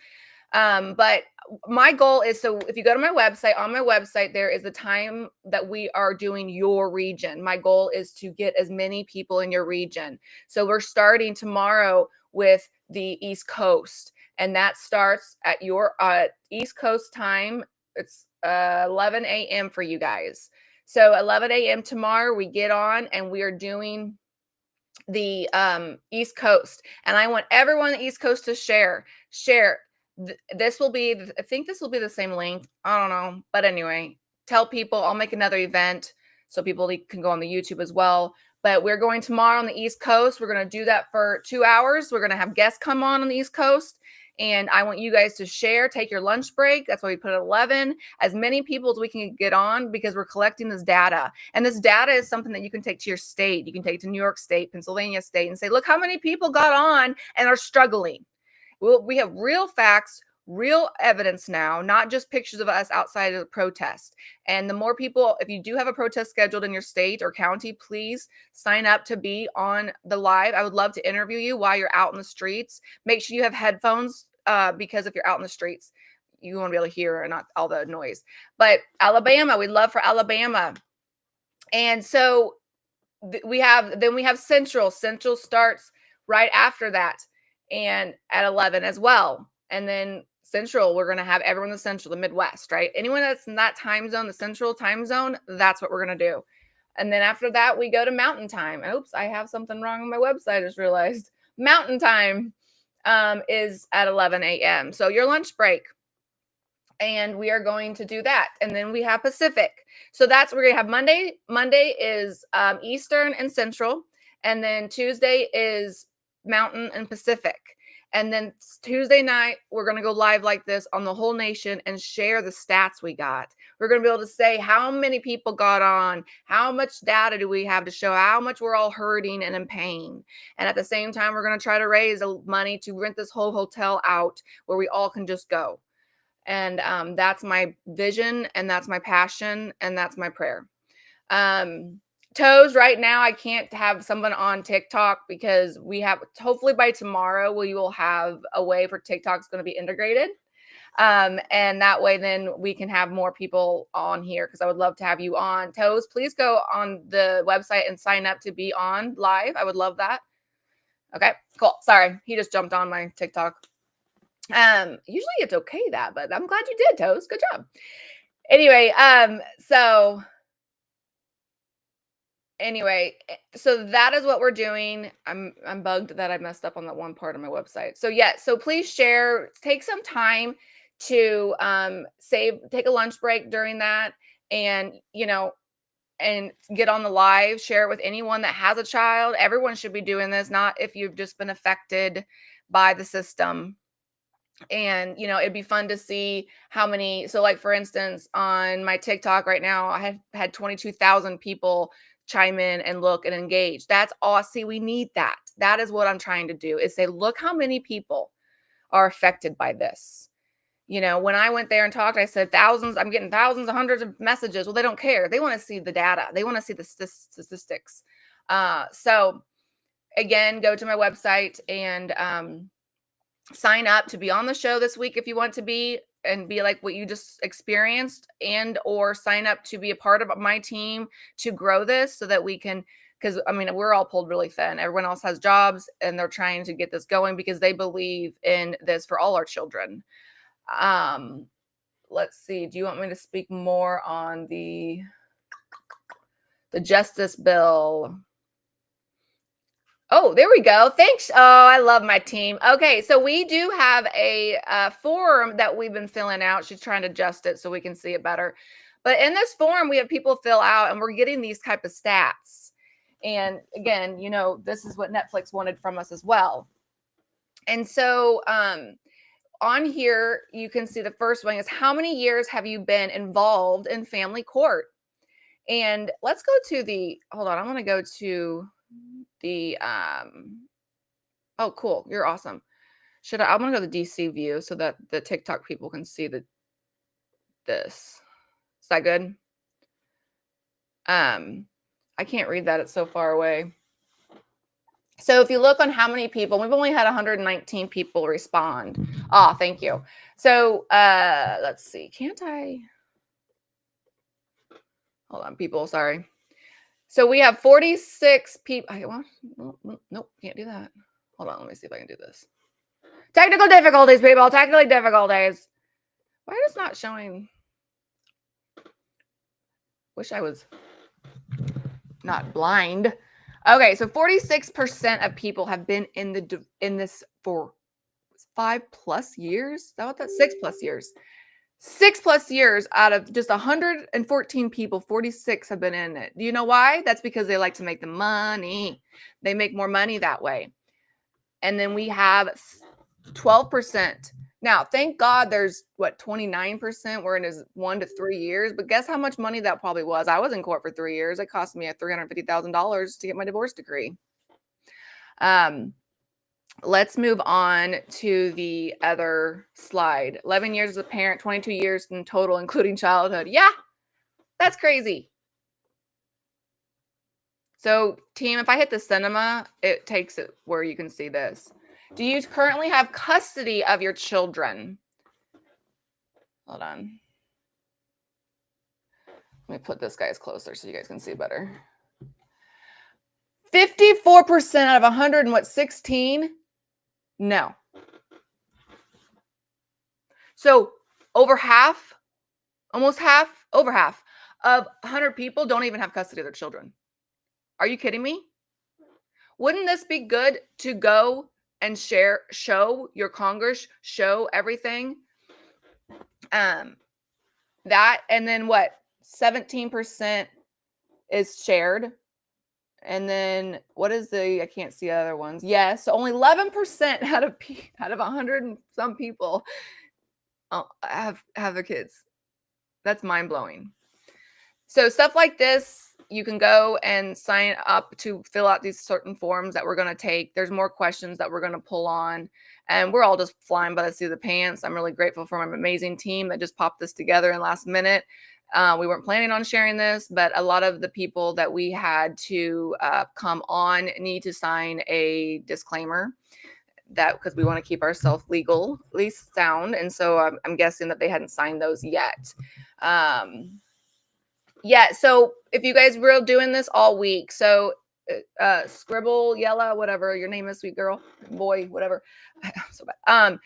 S1: But my goal is, so if you go to my website, on my website, there is the time that we are doing your region. My goal is to get as many people in your region. So we're starting tomorrow with the East Coast, and that starts at your East Coast time. It's 11 a.m. for you guys. So 11 a.m. tomorrow, we get on and we are doing the East Coast, and I want everyone on the East Coast to share. This will be, I think this will be the same link. I don't know, but anyway, tell people. I'll make another event so people can go on the YouTube as well. But we're going tomorrow on the East Coast. We're going to do that for 2 hours. We're going to have guests come on the East Coast. And I want you guys to share, take your lunch break. That's why we put it at 11. As many people as we can get on, because we're collecting this data. And this data is something that you can take to your state. You can take to New York State, Pennsylvania State, and say, look how many people got on and are struggling. We have real facts, real evidence now, not just pictures of us outside of the protest. And the more people, if you do have a protest scheduled in your state or county, please sign up to be on the live. I would love to interview you while you're out in the streets. Make sure you have headphones, because if you're out in the streets, you want to be able to hear and not all the noise. But Alabama, we'd love for Alabama. And so we have Central. Central starts right after that, and at 11 as well. And then Central, we're going to have everyone in the Central, the Midwest, right? Anyone that's in that time zone, the Central time zone, that's what we're going to do. And then after that, we go to Mountain Time. Oops, I have something wrong on my website. I just realized Mountain Time is at 11 a.m. So your lunch break. And we are going to do that. And then we have Pacific. So that's, we're going to have Monday. Monday is Eastern and Central. And then Tuesday is Mountain and Pacific. And then Tuesday night, we're going to go live like this on the whole nation and share the stats we got. We're going to be able to say how many people got on, how much data do we have to show, how much we're all hurting and in pain. And at the same time, we're going to try to raise money to rent this whole hotel out where we all can just go. And that's my vision, and that's my passion, and that's my prayer. Toes, right now, I can't have someone on TikTok because we have, hopefully by tomorrow, we will have a way for TikTok's going to be integrated. And that way, then we can have more people on here, because I would love to have you on. Toes, please go on the website and sign up to be on live. I would love that. Okay, cool. Sorry, he just jumped on my TikTok. Usually it's okay that, but I'm glad you did, Toes. Good job. Anyway, so that is what we're doing. I'm bugged that I messed up on that one part of my website. So yeah, so please share, take some time to take a lunch break during that, and and get on the live, share it with anyone that has a child. Everyone should be doing this, not if you've just been affected by the system. And it'd be fun to see how many. So like, for instance, on my TikTok right now, I have had 22,000 people chime in and look and engage. That's awesome. See, we need that. That is what I'm trying to do, is say, look how many people are affected by this. When I went there and talked, I said thousands, I'm getting thousands and hundreds of messages. Well, they don't care. They want to see the data. They want to see the statistics. So again, go to my website and sign up to be on the show this week if you want to be, and be like what you just experienced, and or sign up to be a part of my team to grow this, so that we can, because we're all pulled really thin. Everyone else has jobs and they're trying to get this going because they believe in this for all our children. Let's see. Do you want me to speak more on the justice bill? Oh, there we go. Thanks. Oh, I love my team. Okay, so we do have a form that we've been filling out. She's trying to adjust it so we can see it better. But in this form, we have people fill out, and we're getting these type of stats. And again, this is what Netflix wanted from us as well. And so on here, you can see the first one is how many years have you been involved in family court? And let's go to the, hold on, I'm going to go to the, oh, cool. You're awesome. I'm going to go to the DC view so that the TikTok people can see this. Is that good? I can't read that. It's so far away. So if you look on how many people, we've only had 119 people respond. Oh, thank you. So let's see. Can't I? Hold on, people. Sorry. So we have 46 people. Nope, can't do that. Hold on. Let me see if I can do this. Technical difficulties, people. Technical difficulties. Why is it not showing? Wish I was not blind. Okay, so 46% of people have been in this for 5+ years. Is that what that's 6+ years? 6+ years out of just 114 people, 46 have been in it. Do you know why? That's because they like to make the money. They make more money that way. And then we have 12%. Now, thank God there's 29% were in his 1 to 3 years. But guess how much money that probably was? I was in court for 3 years. It cost me $350,000 to get my divorce decree. Let's move on to the other slide. 11 years as a parent, 22 years in total, including childhood. Yeah, that's crazy. So, team, if I hit the cinema, it takes it where you can see this. Do you currently have custody of your children? Hold on. Let me put this guy's closer so you guys can see better. 54% out of 116? No. So over half, almost half, over half of 100 people don't even have custody of their children. Are you kidding me? Wouldn't this be good to go and show your Congress, show everything? That, and then what? 17% is shared. And then what is I can't see other ones. Yes, so only 11% out of 100 and some people have their kids. That's mind blowing. So stuff like this, you can go and sign up to fill out these certain forms that we're going to take. There's more questions that we're going to pull on, and we're all just flying by the seat of the pants. I'm really grateful for my amazing team that just popped this together in last minute. We weren't planning on sharing this, but a lot of the people that we had to come on need to sign a disclaimer that because we want to keep ourselves legally sound. And so I'm guessing that they hadn't signed those yet. Yeah, so if you guys were doing this all week, so Scribble, Yella, whatever your name is, sweet girl, boy, whatever. So bad.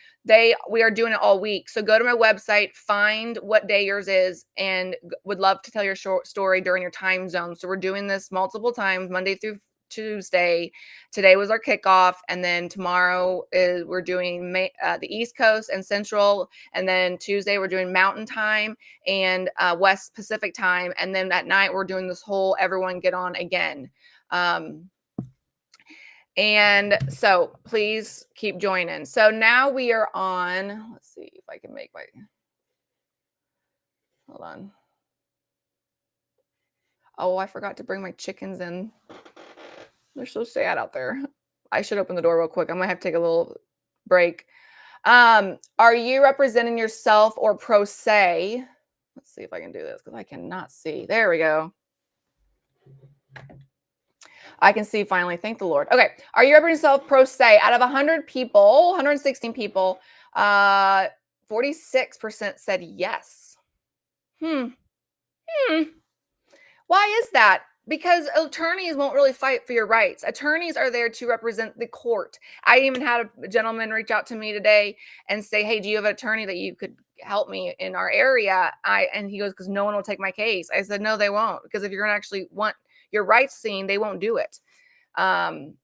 S1: We are doing it all week. So go to my website, find what day yours is, and would love to tell your short story during your time zone. So we're doing this multiple times, Monday through Tuesday. Today was our kickoff, and then tomorrow we're doing the East Coast and Central, and then Tuesday we're doing Mountain Time and West Pacific Time, and then at night we're doing this whole everyone get on again. And so please keep joining. So now we are on, let's see if I can make hold on. Oh, I forgot to bring my chickens in. They're so sad out there. I should open the door real quick. I'm gonna have to take a little break. Are you representing yourself or pro se? Let's see if I can do this because I cannot see. There we go. I can see finally. Thank the Lord. Okay. Are you representing yourself pro se? Out of 100 people, 116 people, 46% said yes. Why is that? Because attorneys won't really fight for your rights. Attorneys are there to represent the court. I even had a gentleman reach out to me today and say, hey, do you have an attorney that you could help me in our area? And he goes, because no one will take my case. I said, no, they won't. Because if you're going to actually want your rights seen, they won't do it. And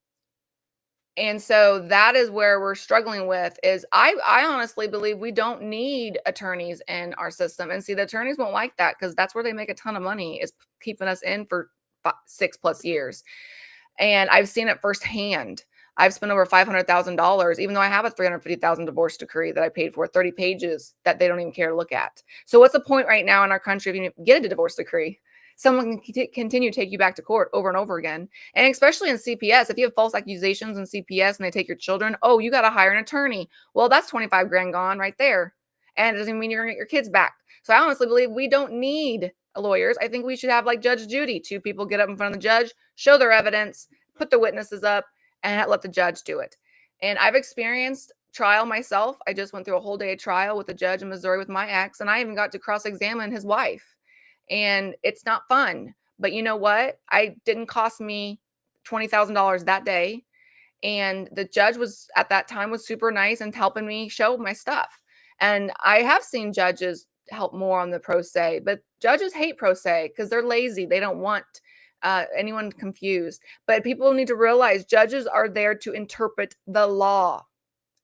S1: so that is where we're struggling with is I honestly believe we don't need attorneys in our system. And see, the attorneys won't like that because that's where they make a ton of money is keeping us in for 6+ years. And I've seen it firsthand. I've spent over $500,000, even though I have a $350,000 divorce decree that I paid for, 30 pages that they don't even care to look at. So what's the point right now in our country if you get a divorce decree? Someone can continue to take you back to court over and over again. And especially in CPS, if you have false accusations in CPS and they take your children, oh, you got to hire an attorney. Well, that's 25 grand gone right there. And it doesn't mean you're going to get your kids back. So I honestly believe we don't need lawyers. I think we should have like Judge Judy. 2 people get up in front of the judge, show their evidence, put the witnesses up, and let the judge do it. And I've experienced trial myself. I just went through a whole day of trial with a judge in Missouri with my ex, and I even got to cross-examine his wife. And it's not fun. But you know what? I didn't cost me $20,000 that day. And the judge was at that time was super nice and helping me show my stuff. And I have seen judges help more on the pro se, but judges hate pro se because they're lazy. They don't want anyone confused. But people need to realize judges are there to interpret the law.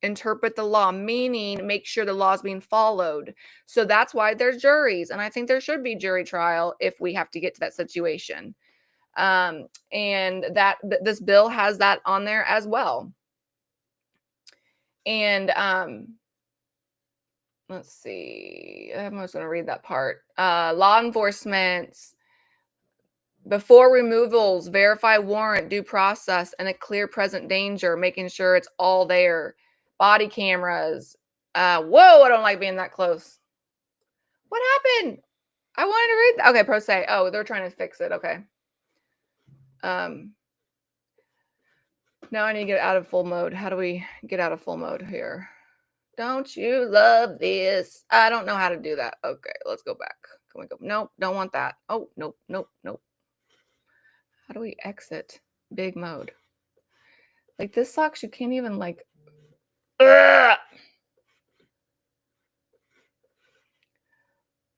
S1: Interpret the law, meaning make sure the law is being followed. So that's why there's juries. And I think there should be jury trial if we have to get to that situation. And this bill has that on there as well. And let's see. I'm just going to read that part. Law enforcement, before removals, verify warrant, due process, and a clear present danger, making sure it's all there. Body cameras. Whoa, I don't like being that close. What happened? I wanted to read that. Okay, pro se. Oh, they're trying to fix it. Okay. Now I need to get out of full mode. How do we get out of full mode here? Don't you love this? I don't know how to do that. Okay, let's go back. Can we go? Nope, don't want that. Oh, nope, nope, nope. How do we exit big mode? Like this sucks. You can't even like. Ugh!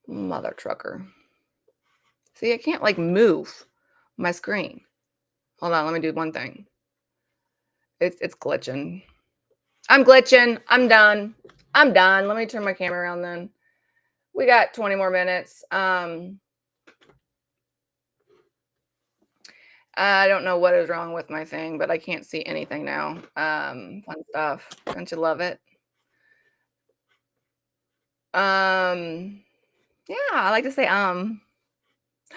S1: Mother trucker. See, I can't like move my screen. Hold on, let me do one thing. It's glitching. I'm glitching. I'm done. I'm done. Let me turn my camera around then. We got 20 more minutes. I don't know what is wrong with my thing, but I can't see anything now. Fun stuff. Don't you love it? Yeah, I like to say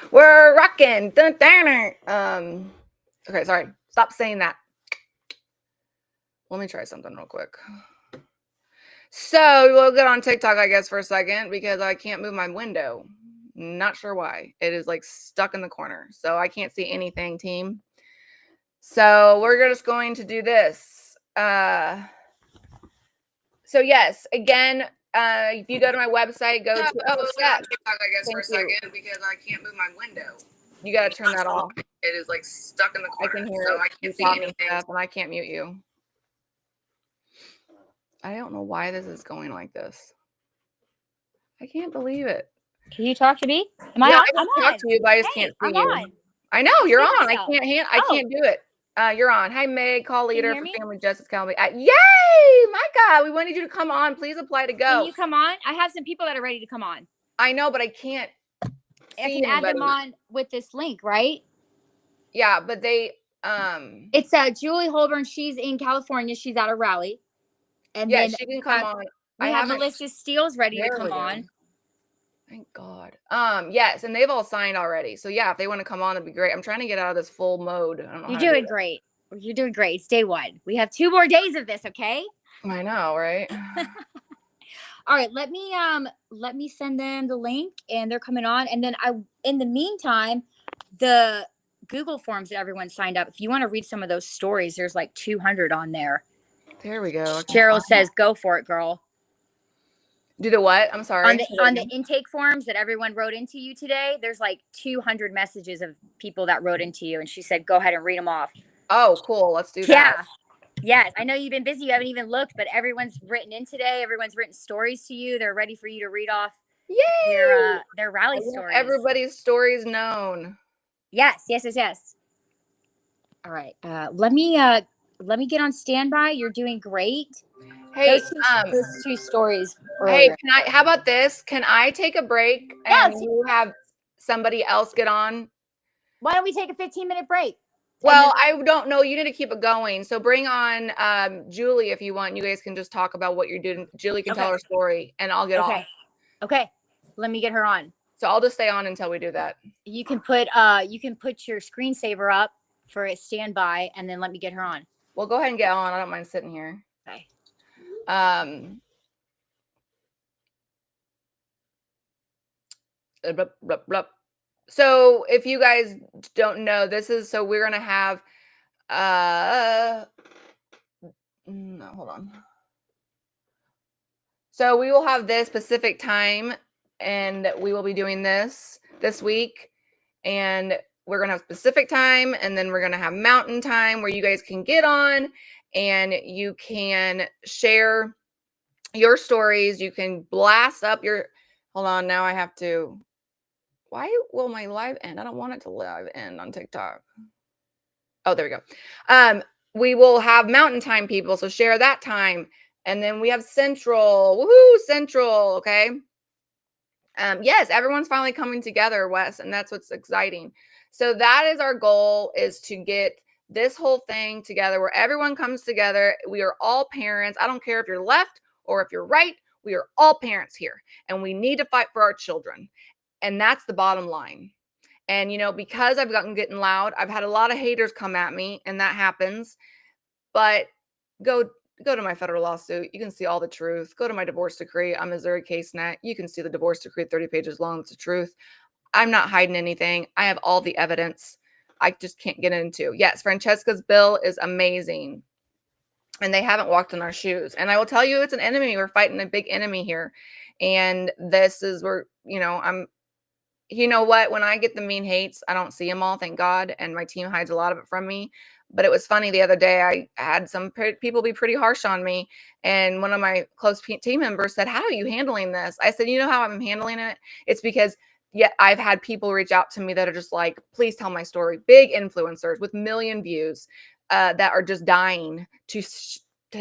S1: we're rocking. Okay, sorry. Stop saying that. Let me try something real quick. So we'll get on TikTok, I guess, for a second because I can't move my window. Not sure why. It is like stuck in the corner. So I can't see anything, team. So we're just going to do this. So yes, again, if you go to my website, go to TikTok, I guess, for a second because I can't move my window. You got to turn that off. It is like stuck in the corner. I can hear so I can't see anything, and I can't mute you. I don't know why this is going like this. I can't believe it.
S5: Can you talk to me? Am I
S1: yeah,
S5: on?
S1: I can talk to you, but I just can't see
S5: I'm
S1: you.
S5: on.
S1: I know you're on. I can't do it. You're on. Hi, Meg, call leader for
S5: me?
S1: Family Justice Academy. Yay! My God, we wanted you to come on. Please apply to go.
S5: Can you come on? I have some people that are ready to come on.
S1: I know, but I can't.
S5: I can add them on with this link, right?
S1: Yeah, but they.
S5: It's Julie Holborn. She's in California. She's at a rally. And
S1: yeah,
S5: then
S1: she can come on.
S5: We have Melissa Steele's ready to come on.
S1: Thank God. Yes, and they've all signed already. So yeah, if they want to come on, it'd be great. I'm trying to get out of this full mode. I don't know.
S5: You're doing great. You're doing great. It's day 1. We have 2 more days of this, okay?
S1: I know, right?
S5: All right, let me send them the link and they're coming on. And then in the meantime, the Google forms that everyone signed up. If you want to read some of those stories, there's like 200 on there.
S1: There we go.
S5: Cheryl says, "Go for it, girl."
S1: Do the what? I'm sorry.
S5: On the intake forms that everyone wrote into you today, there's like 200 messages of people that wrote into you, and she said, "Go ahead and read them off."
S1: Oh, cool. Let's do that.
S5: Yeah. Yes, I know you've been busy. You haven't even looked, but everyone's written in today. Everyone's written stories to you. They're ready for you to read off.
S1: Yay!
S5: Their rally stories.
S1: Everybody's stories known.
S5: Yes. All right. Let me get on standby. You're doing great.
S1: Hey,
S5: those 2 stories.
S1: Earlier. Hey, how about this? Can I take a break and you have somebody else get on?
S5: Why don't we take a 15-minute break?
S1: Well, I don't know. You need to keep it going. So bring on Julie if you want. You guys can just talk about what you're doing. Julie can tell her story, and I'll get off.
S5: Okay. Let me get her on.
S1: So I'll just stay on until we do that.
S5: You can put your screensaver up for a standby, and then let me get her on.
S1: Well, go ahead and get on. I don't mind sitting here.
S5: Okay.
S1: Blah, blah, blah. So if you guys don't know, so we're gonna have no, hold on. So we will have this Pacific time, and we will be doing this week, and we're gonna have Pacific time, and then we're gonna have Mountain time where you guys can get on and you can share your stories. You can blast up your. Hold on, now I have to. Why will my live end? I don't want it to live end on TikTok. Oh, there we go. We will have Mountain time people, so share that time. And then we have Central. Woohoo, Central, okay? Yes, everyone's finally coming together, Wes, and that's what's exciting. So that is our goal, is to get this whole thing together where everyone comes together. We are all parents. I don't care if you're left or if you're right. We are all parents here, and we need to fight for our children. And that's the bottom line. And, because I've getting loud, I've had a lot of haters come at me, and that happens. But go to my federal lawsuit. You can see all the truth. Go to my divorce decree on Missouri CaseNet. You can see the divorce decree, 30 pages long. It's the truth. I'm not hiding anything. I have all the evidence. I just can't get into. Yes, Francesca's bill is amazing. And they haven't walked in our shoes. And I will tell you, it's an enemy. We're fighting a big enemy here. And this is where, you know what? When I get the mean hates, I don't see them all, thank God. And my team hides a lot of it from me. But it was funny the other day. I had some people be pretty harsh on me. And one of my close team members said, "How are you handling this?" I said, "You know how I'm handling it? It's because I've had people reach out to me that are just like, please tell my story." Big influencers with million views that are just dying to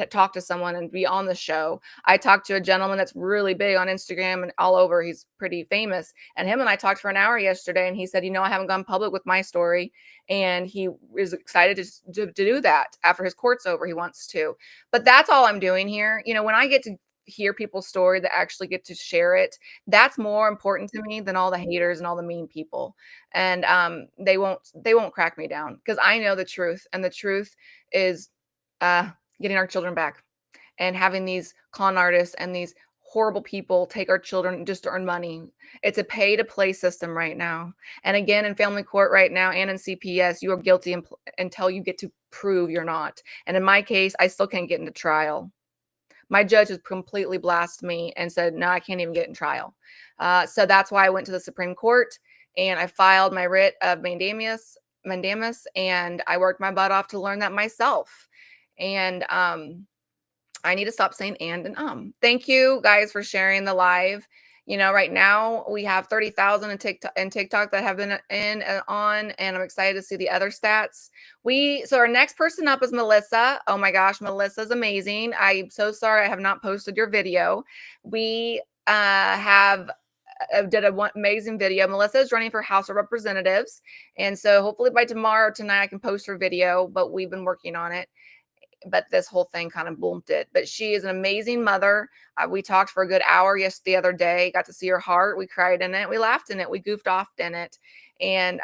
S1: talk to someone and be on the show. I talked to a gentleman that's really big on Instagram and all over. He's pretty famous. And him and I talked for an hour yesterday, and he said, I haven't gone public with my story. And he is excited to do that after his court's over. He wants to. But that's all I'm doing here. When I get to hear people's story that actually get to share it, that's more important to me than all the haters and all the mean people. And they won't crack me down, because I know the truth. And the truth is getting our children back, and having these con artists and these horrible people take our children just to earn money. It's a pay to play system right now. And again, in family court right now and in CPS, you are guilty until you get to prove you're not. And in my case, I still can't get into trial. My judge has completely blasted me and said, no, I can't even get in trial. So that's why I went to the Supreme Court, and I filed my writ of mandamus, and I worked my butt off to learn that myself. And I need to stop saying and. Thank you guys for sharing the live. Right now we have 30,000 in TikTok that have been on, and I'm excited to see the other stats. So our next person up is Melissa. Oh my gosh, Melissa's amazing. I'm so sorry I have not posted your video. We did an amazing video. Melissa is running for House of Representatives, and so hopefully by tomorrow or tonight I can post her video, but we've been working on it. But this whole thing kind of boomed it. But she is an amazing mother. We talked for a good hour the other day. Got to see her heart. We cried in it. We laughed in it. We goofed off in it. And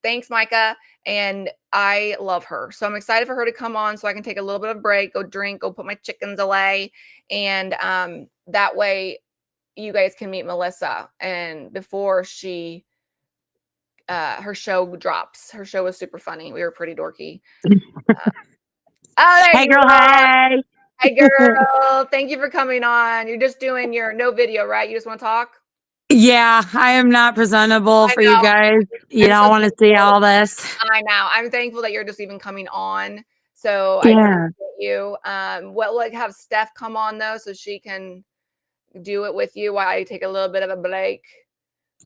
S1: thanks, Micah. And I love her. So I'm excited for her to come on so I can take a little bit of a break, go drink, go put my chickens away. And that way you guys can meet Melissa. And before her show drops. Her show was super funny. We were pretty dorky.
S6: Hey girl, hey.
S1: Hey girl, thank you for coming on. You're just doing your no video, right? You just want to talk?
S6: Yeah, I am not presentable for you guys. You don't want to see all this.
S1: I know. I'm thankful that you're just even coming on. So
S6: Yeah.
S1: I appreciate you. Have Steph come on though, so she can do it with you while I take a little bit of a break.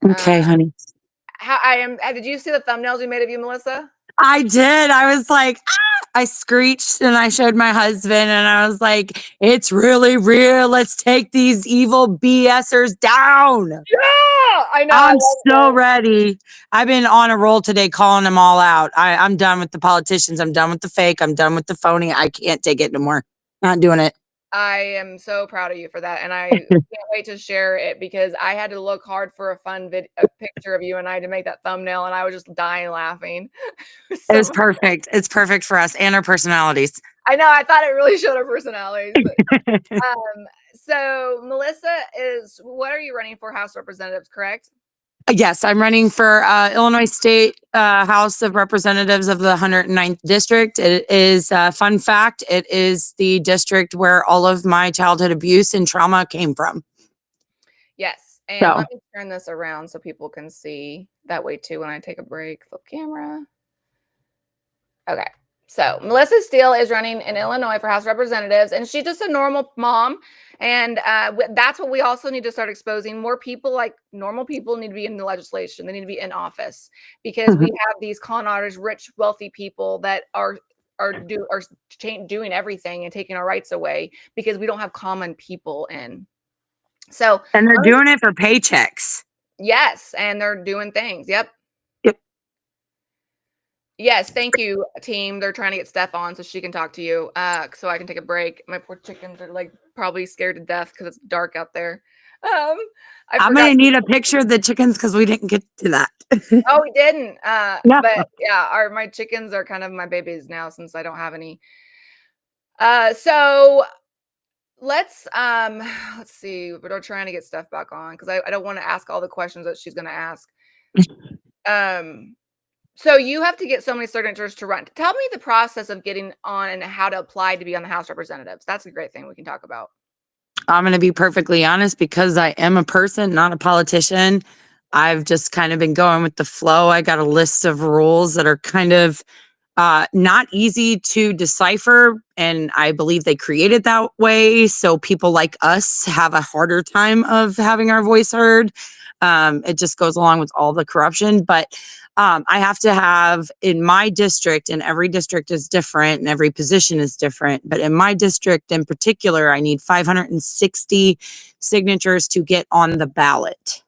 S6: Okay, honey.
S1: Did you see the thumbnails we made of you, Melissa?
S6: I did. I was like, I screeched and I showed my husband and I was like, it's really real. Let's take these evil BSers down.
S1: Yeah. I know. I
S6: I'm
S1: love
S6: so
S1: this.
S6: ready. I've been on a roll today calling them all out. I'm done with the politicians. I'm done with the fake. I'm done with the phony. I can't take it no more. Not doing it.
S1: I am so proud of you for that, and I can't wait to share it because I had to look hard for a picture of you and I to make that thumbnail, and I was just dying laughing.
S6: It's
S1: So
S6: perfect. It's perfect for us and our personalities.
S1: I know I thought it really showed our personalities. So Melissa is. What are you running for House Representatives? Correct.
S6: Yes, I'm running for Illinois State House of Representatives of the 109th District. It is fun fact. It is the district where all of my childhood abuse and trauma came from.
S1: Yes, and
S6: So
S1: let me turn this around so people can see that way too when I take a break. Flip camera. Okay. So Melissa Steele is running in Illinois for House of Representatives, and she's just a normal mom. And that's what we also need to start exposing. More people, like normal people, need to be in the legislation. They need to be in office because we have these con artists, rich, wealthy people that are doing everything and taking our rights away because we don't have common people in. So,
S6: and they're doing it for paychecks.
S1: yes, and they're doing things. Yep.
S6: Yep.
S1: Yes, thank you, team. They're trying to get Steph on so she can talk to you, so I can take a break. My poor chickens are like probably scared to death because it's dark out there. I
S6: I'm
S1: forgot.
S6: gonna need a picture of the chickens because we didn't get to that.
S1: Oh, we didn't.
S6: Yeah.
S1: But yeah, my chickens are kind of my babies now since I don't have any. So let's see. We're trying to get Steph back on because I don't want to ask all the questions that she's gonna ask. So you have to get so many signatures to run. Tell me the process of getting on and how to apply to be on the House of Representatives. That's a great thing we can talk about.
S6: I'm going to be perfectly honest because I am a person, not a politician. I've just kind of been going with the flow. I got a list of rules that are kind of not easy to decipher. And I believe they created that way. So people like us have a harder time of having our voice heard. It just goes along with all the corruption. But I have to have in my district, and every district is different and every position is different. But in my district in particular, I need 560 signatures to get on the ballot.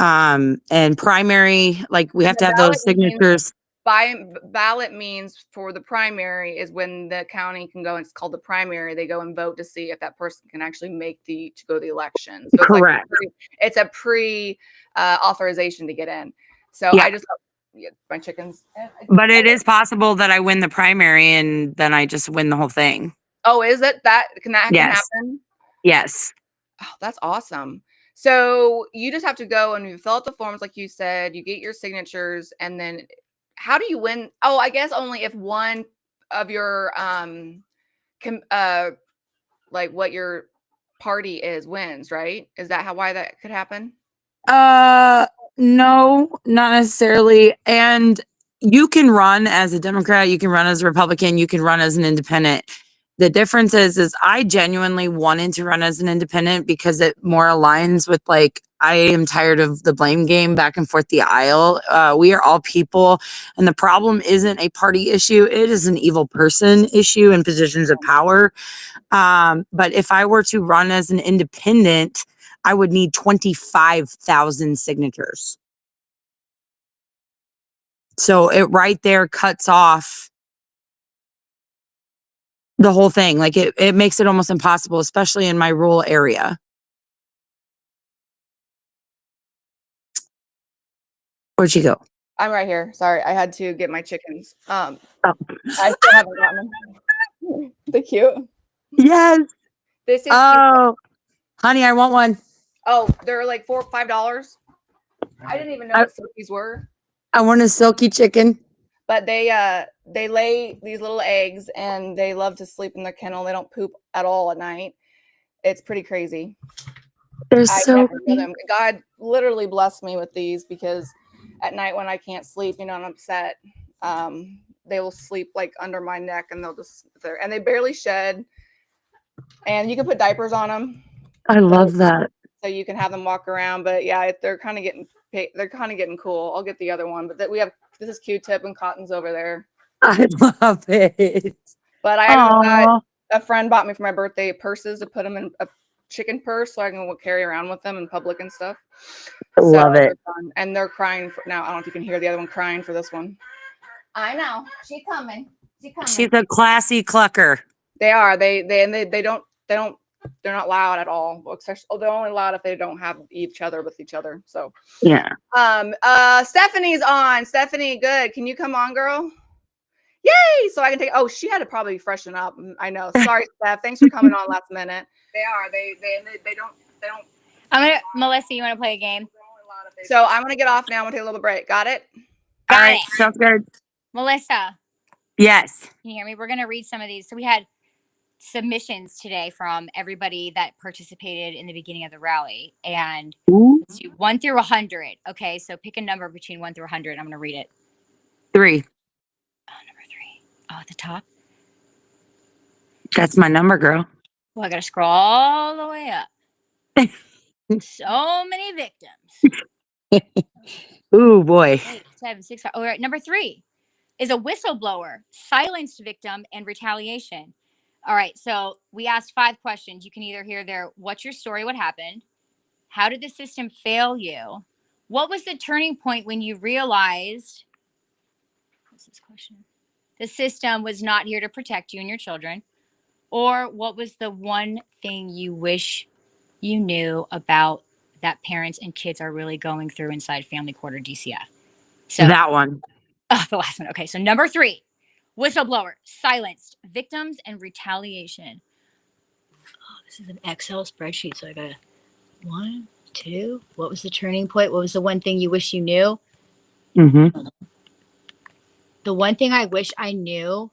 S6: And primary, like we have to have those signatures.
S1: Ballot means for the primary is when the county can go, and it's called the primary. They go and vote to see if that person can actually make to go to the election. So
S6: Correct.
S1: It's a pre authorization to get in. So
S6: Yeah.
S1: I just my chickens.
S6: But it is possible that I win the primary and then I just win the whole thing.
S1: Oh, is it that can
S6: Yes.
S1: happen?
S6: Yes.
S1: Oh, that's awesome. So you just have to go and you fill out the forms, like you said, you get your signatures, and then how do you win? Oh, I guess only if one of your like what your party is wins, right? Is that why that could happen?
S6: No, not necessarily. And you can run as a Democrat, you can run as a Republican, you can run as an independent. The difference is I genuinely wanted to run as an independent because it more aligns with like I am tired of the blame game back and forth the aisle. We are all people, and the problem isn't a party issue; it is an evil person issue in positions of power. But if I were to run as an independent, I would need 25,000 signatures. So it right there cuts off the whole thing. Like it makes it almost impossible, especially in my rural area. Where'd she go?
S1: I'm right here. Sorry, I had to get my chickens.
S6: Oh.
S1: I still haven't gotten them. They're cute.
S6: Yes.
S1: This is cute.
S6: Oh, honey, I want one.
S1: Oh, they're like $4-5. I didn't even know what silkies were.
S6: I want a silky chicken.
S1: But they lay these little eggs and they love to sleep in their kennel. They don't poop at all at night. It's pretty crazy.
S6: They're so cute.
S1: Them. God literally blessed me with these because at night when I can't sleep, and I'm upset, they will sleep like under my neck and they'll just there, and they barely shed. And you can put diapers on them.
S6: I love that.
S1: So you can have them walk around. But yeah, they're kind of getting cool. I'll get the other one, but this is Q-Tip and Cotton's over there.
S6: I love it.
S1: But I a friend bought me for my birthday purses to put them in chicken purse so I can carry around with them in public and stuff.
S6: Love it.
S1: they're fun. And they're crying now. I don't know if you can hear the other one crying for this one. I know. She's coming.
S6: She's a classy clucker.
S1: They are. They don't they're not loud at all. They're only loud if they don't have each other with each other. So
S6: Yeah.
S1: Stephanie's on. Stephanie, good. Can you come on, girl? Yay! So I can take. Oh, she had to probably freshen up. I know. Sorry, Steph. Thanks for coming on last minute. They are. They don't.
S5: Melissa, you want to play a game?
S1: So I'm gonna get off now. I'm gonna take a little break. Got it?
S6: All right. Sounds good.
S5: Melissa,
S6: Yes.
S5: can you hear me? We're gonna read some of these. So we had submissions today from everybody that participated in the beginning of the rally, and let's do 1 through 100. Okay, so pick a number between 1 through 100. I'm gonna read it.
S6: 3.
S5: Oh, number 3. Oh, at the top.
S6: That's my number, girl.
S5: Well, I gotta scroll all the way up. So many victims.
S6: Ooh, boy.
S5: 8, 7, 6, 5. All right, number 3 is a whistleblower, silenced victim, and retaliation. All right, so we asked 5 questions. You can either hear their what's your story, what happened? How did the system fail you? What was the turning point when you realized what's this question? The system was not here to protect you and your children? Or what was the one thing you wish you knew about that parents and kids are really going through inside Family Court or DCF? So
S6: That one.
S5: Oh, the last one. Okay, so number 3, whistleblower, silenced, victims, and retaliation. Oh, this is an Excel spreadsheet, so I got 1, 2. What was the turning point? What was the one thing you wish you knew?
S6: Mm-hmm.
S5: The one thing I wish I knew.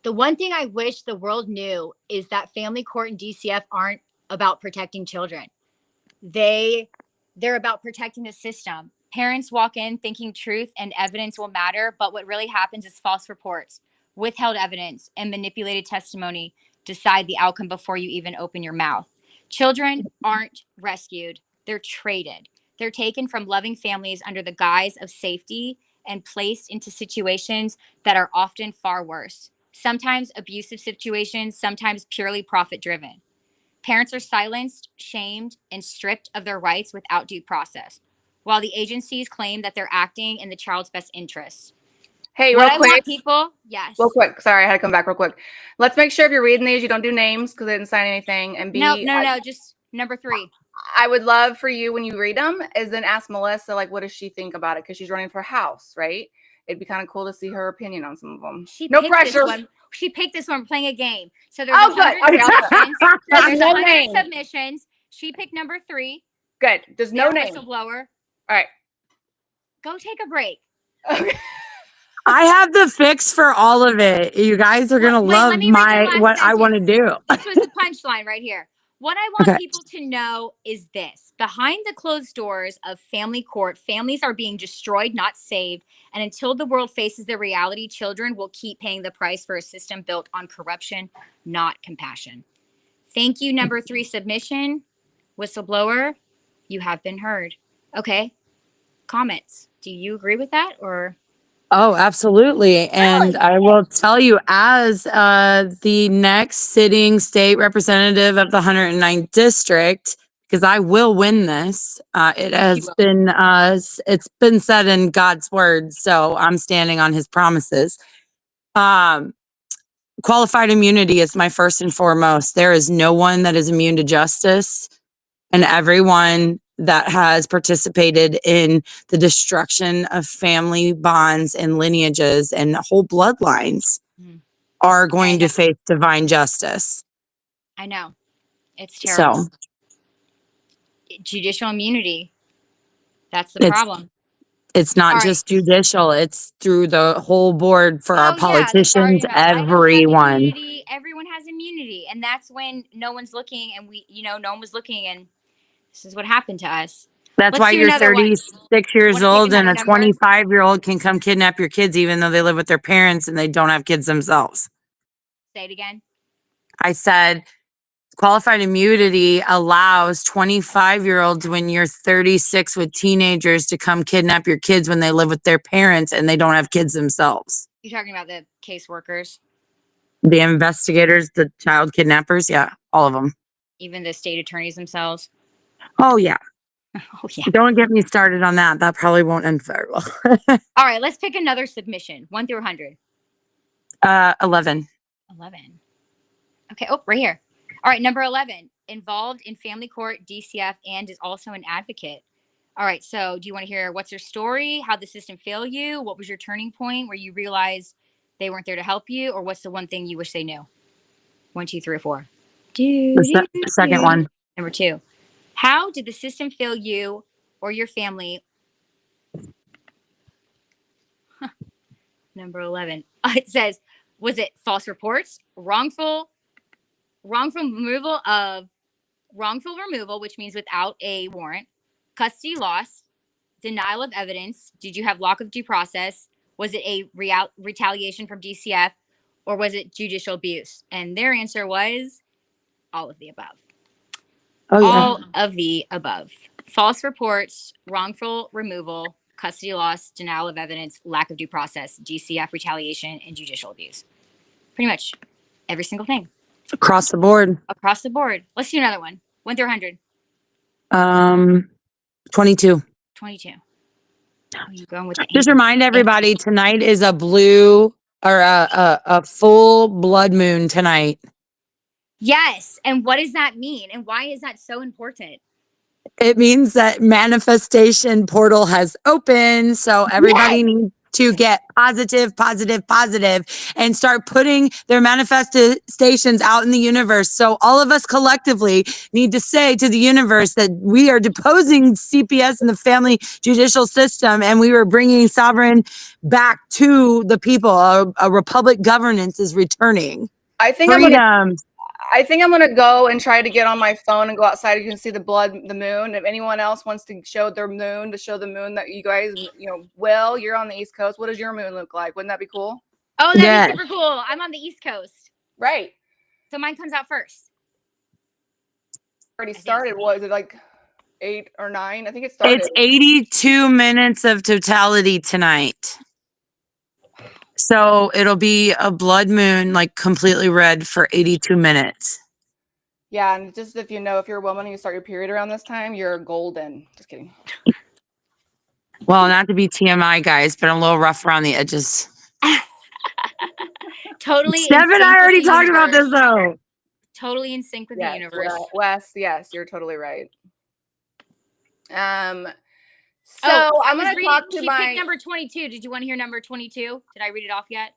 S5: The one thing I wish the world knew is that Family Court and DCF aren't about protecting children. They're about protecting the system. Parents walk in thinking truth and evidence will matter, but what really happens is false reports, withheld evidence, and manipulated testimony decide the outcome before you even open your mouth. Children aren't rescued, they're traded. They're taken from loving families under the guise of safety and placed into situations that are often far worse. Sometimes abusive situations, sometimes purely profit driven. Parents are silenced, shamed, and stripped of their rights without due process, while the agencies claim that they're acting in the child's best interests.
S1: Hey,
S5: What
S1: real
S5: I
S1: quick.
S5: want people, yes.
S1: Real quick. Sorry, I had to come back real quick. Let's make sure if you're reading these, you don't do names because they didn't sign anything. And B,
S5: No, just number 3.
S1: I would love for you when you read them is then ask Melissa, like, what does she think about it? Because she's running for House, right? It'd be kind of cool to see her opinion on some of them. No pressure.
S5: She picked this one. We're playing a game. So there's
S1: 100
S5: submissions. There's
S1: no
S5: 100
S1: name.
S5: submissions. She picked number 3.
S1: Good. There's no name.
S5: Whistleblower.
S1: All right.
S5: Go take a break.
S1: Okay.
S6: I have the fix for all of it. You guys are gonna love what I want to do.
S5: This was the punchline right here. What I want people to know is this. Behind the closed doors of Family Court, families are being destroyed, not saved. And until the world faces the reality, children will keep paying the price for a system built on corruption, not compassion. Thank you, number 3 submission. Whistleblower, you have been heard. Okay. Comments. Do you agree with that or?
S6: Oh, absolutely. And I will tell you, as the next sitting state representative of the 109th district, because I will win this. It has been it's been said in God's word, so I'm standing on his promises. Qualified immunity is my first and foremost. There is no one that is immune to justice, and everyone that has participated in the destruction of family bonds and lineages and whole bloodlines are going to face divine justice.
S5: I know. It's terrible.
S6: So,
S5: judicial immunity. That's the problem.
S6: It's not just judicial, it's through the whole board for our politicians, everyone.
S5: Everyone has immunity. And that's when no one's looking and no one was looking and this is what happened to us.
S6: That's why you're 36 years old and a 25-year-old can come kidnap your kids even though they live with their parents and they don't have kids themselves.
S5: Say it again.
S6: I said qualified immunity allows 25-year-olds when you're 36 with teenagers to come kidnap your kids when they live with their parents and they don't have kids themselves.
S5: You're talking about the caseworkers?
S6: The investigators, the child kidnappers, yeah, all of them.
S5: Even the state attorneys themselves?
S6: Oh yeah.
S5: Oh, yeah.
S6: Don't get me started on that. That probably won't end very well.
S5: All right, let's pick another submission. 1 through 100.
S6: 11.
S5: 11. Okay. Oh, right here. All right. Number 11. Involved in family court, DCF, and is also an advocate. All right. So, do you want to hear what's your story? How the system failed you? What was your turning point where you realized they weren't there to help you? Or what's the one thing you wish they knew? 1, 2, 3, or 4.
S6: The second one.
S5: Number 2. How did the system fail you or your family? Number 11. It says, was it false reports, wrongful removal, which means without a warrant, custody loss, denial of evidence? Did you have lack of due process? Was it a retaliation from DCF, or was it judicial abuse? And their answer was all of the above.
S6: Oh yeah.
S5: All of the above. False reports, wrongful removal, custody loss, denial of evidence, lack of due process, DCF retaliation, and judicial abuse. Pretty much every single thing.
S6: Across the board.
S5: Across the board. Let's do another one. 1 through 100.
S6: 22.
S5: 22. Oh, you're going with the
S6: Just
S5: angel.
S6: remind everybody, tonight is a blue or a full blood moon tonight.
S5: Yes. And what does that mean? And why is that so important?
S6: It means that manifestation portal has opened. So everybody needs to get positive, and start putting their manifestations out in the universe. So all of us collectively need to say to the universe that we are deposing CPS and the family judicial system, and we were bringing sovereign back to the people. A republic governance is returning.
S1: I think I'm gonna go and try to get on my phone and go outside. You can see the moon. If anyone else wants to show their moon, that you guys, Will, you're on the East Coast. What does your moon look like? Wouldn't that be cool?
S5: Oh, that'd be super cool. I'm on the East Coast.
S1: Right.
S5: So mine comes out first.
S1: Already started. What is it, like 8 or 9? I think it started.
S6: It's 82 minutes of totality tonight. So it'll be a blood moon, like completely red for 82 minutes.
S1: Yeah, and just if you know, if you're a woman and you start your period around this time, you're golden. Just kidding.
S6: Well, not to be TMI, guys, but I'm a little rough around the edges.
S5: Totally.
S6: Steph and I already talked about this, though.
S5: Totally in sync with the universe.
S1: Wes, yes, you're totally right. So I'm going to talk to
S5: picked number 22. Did you want to hear number 22? Did I read it off yet?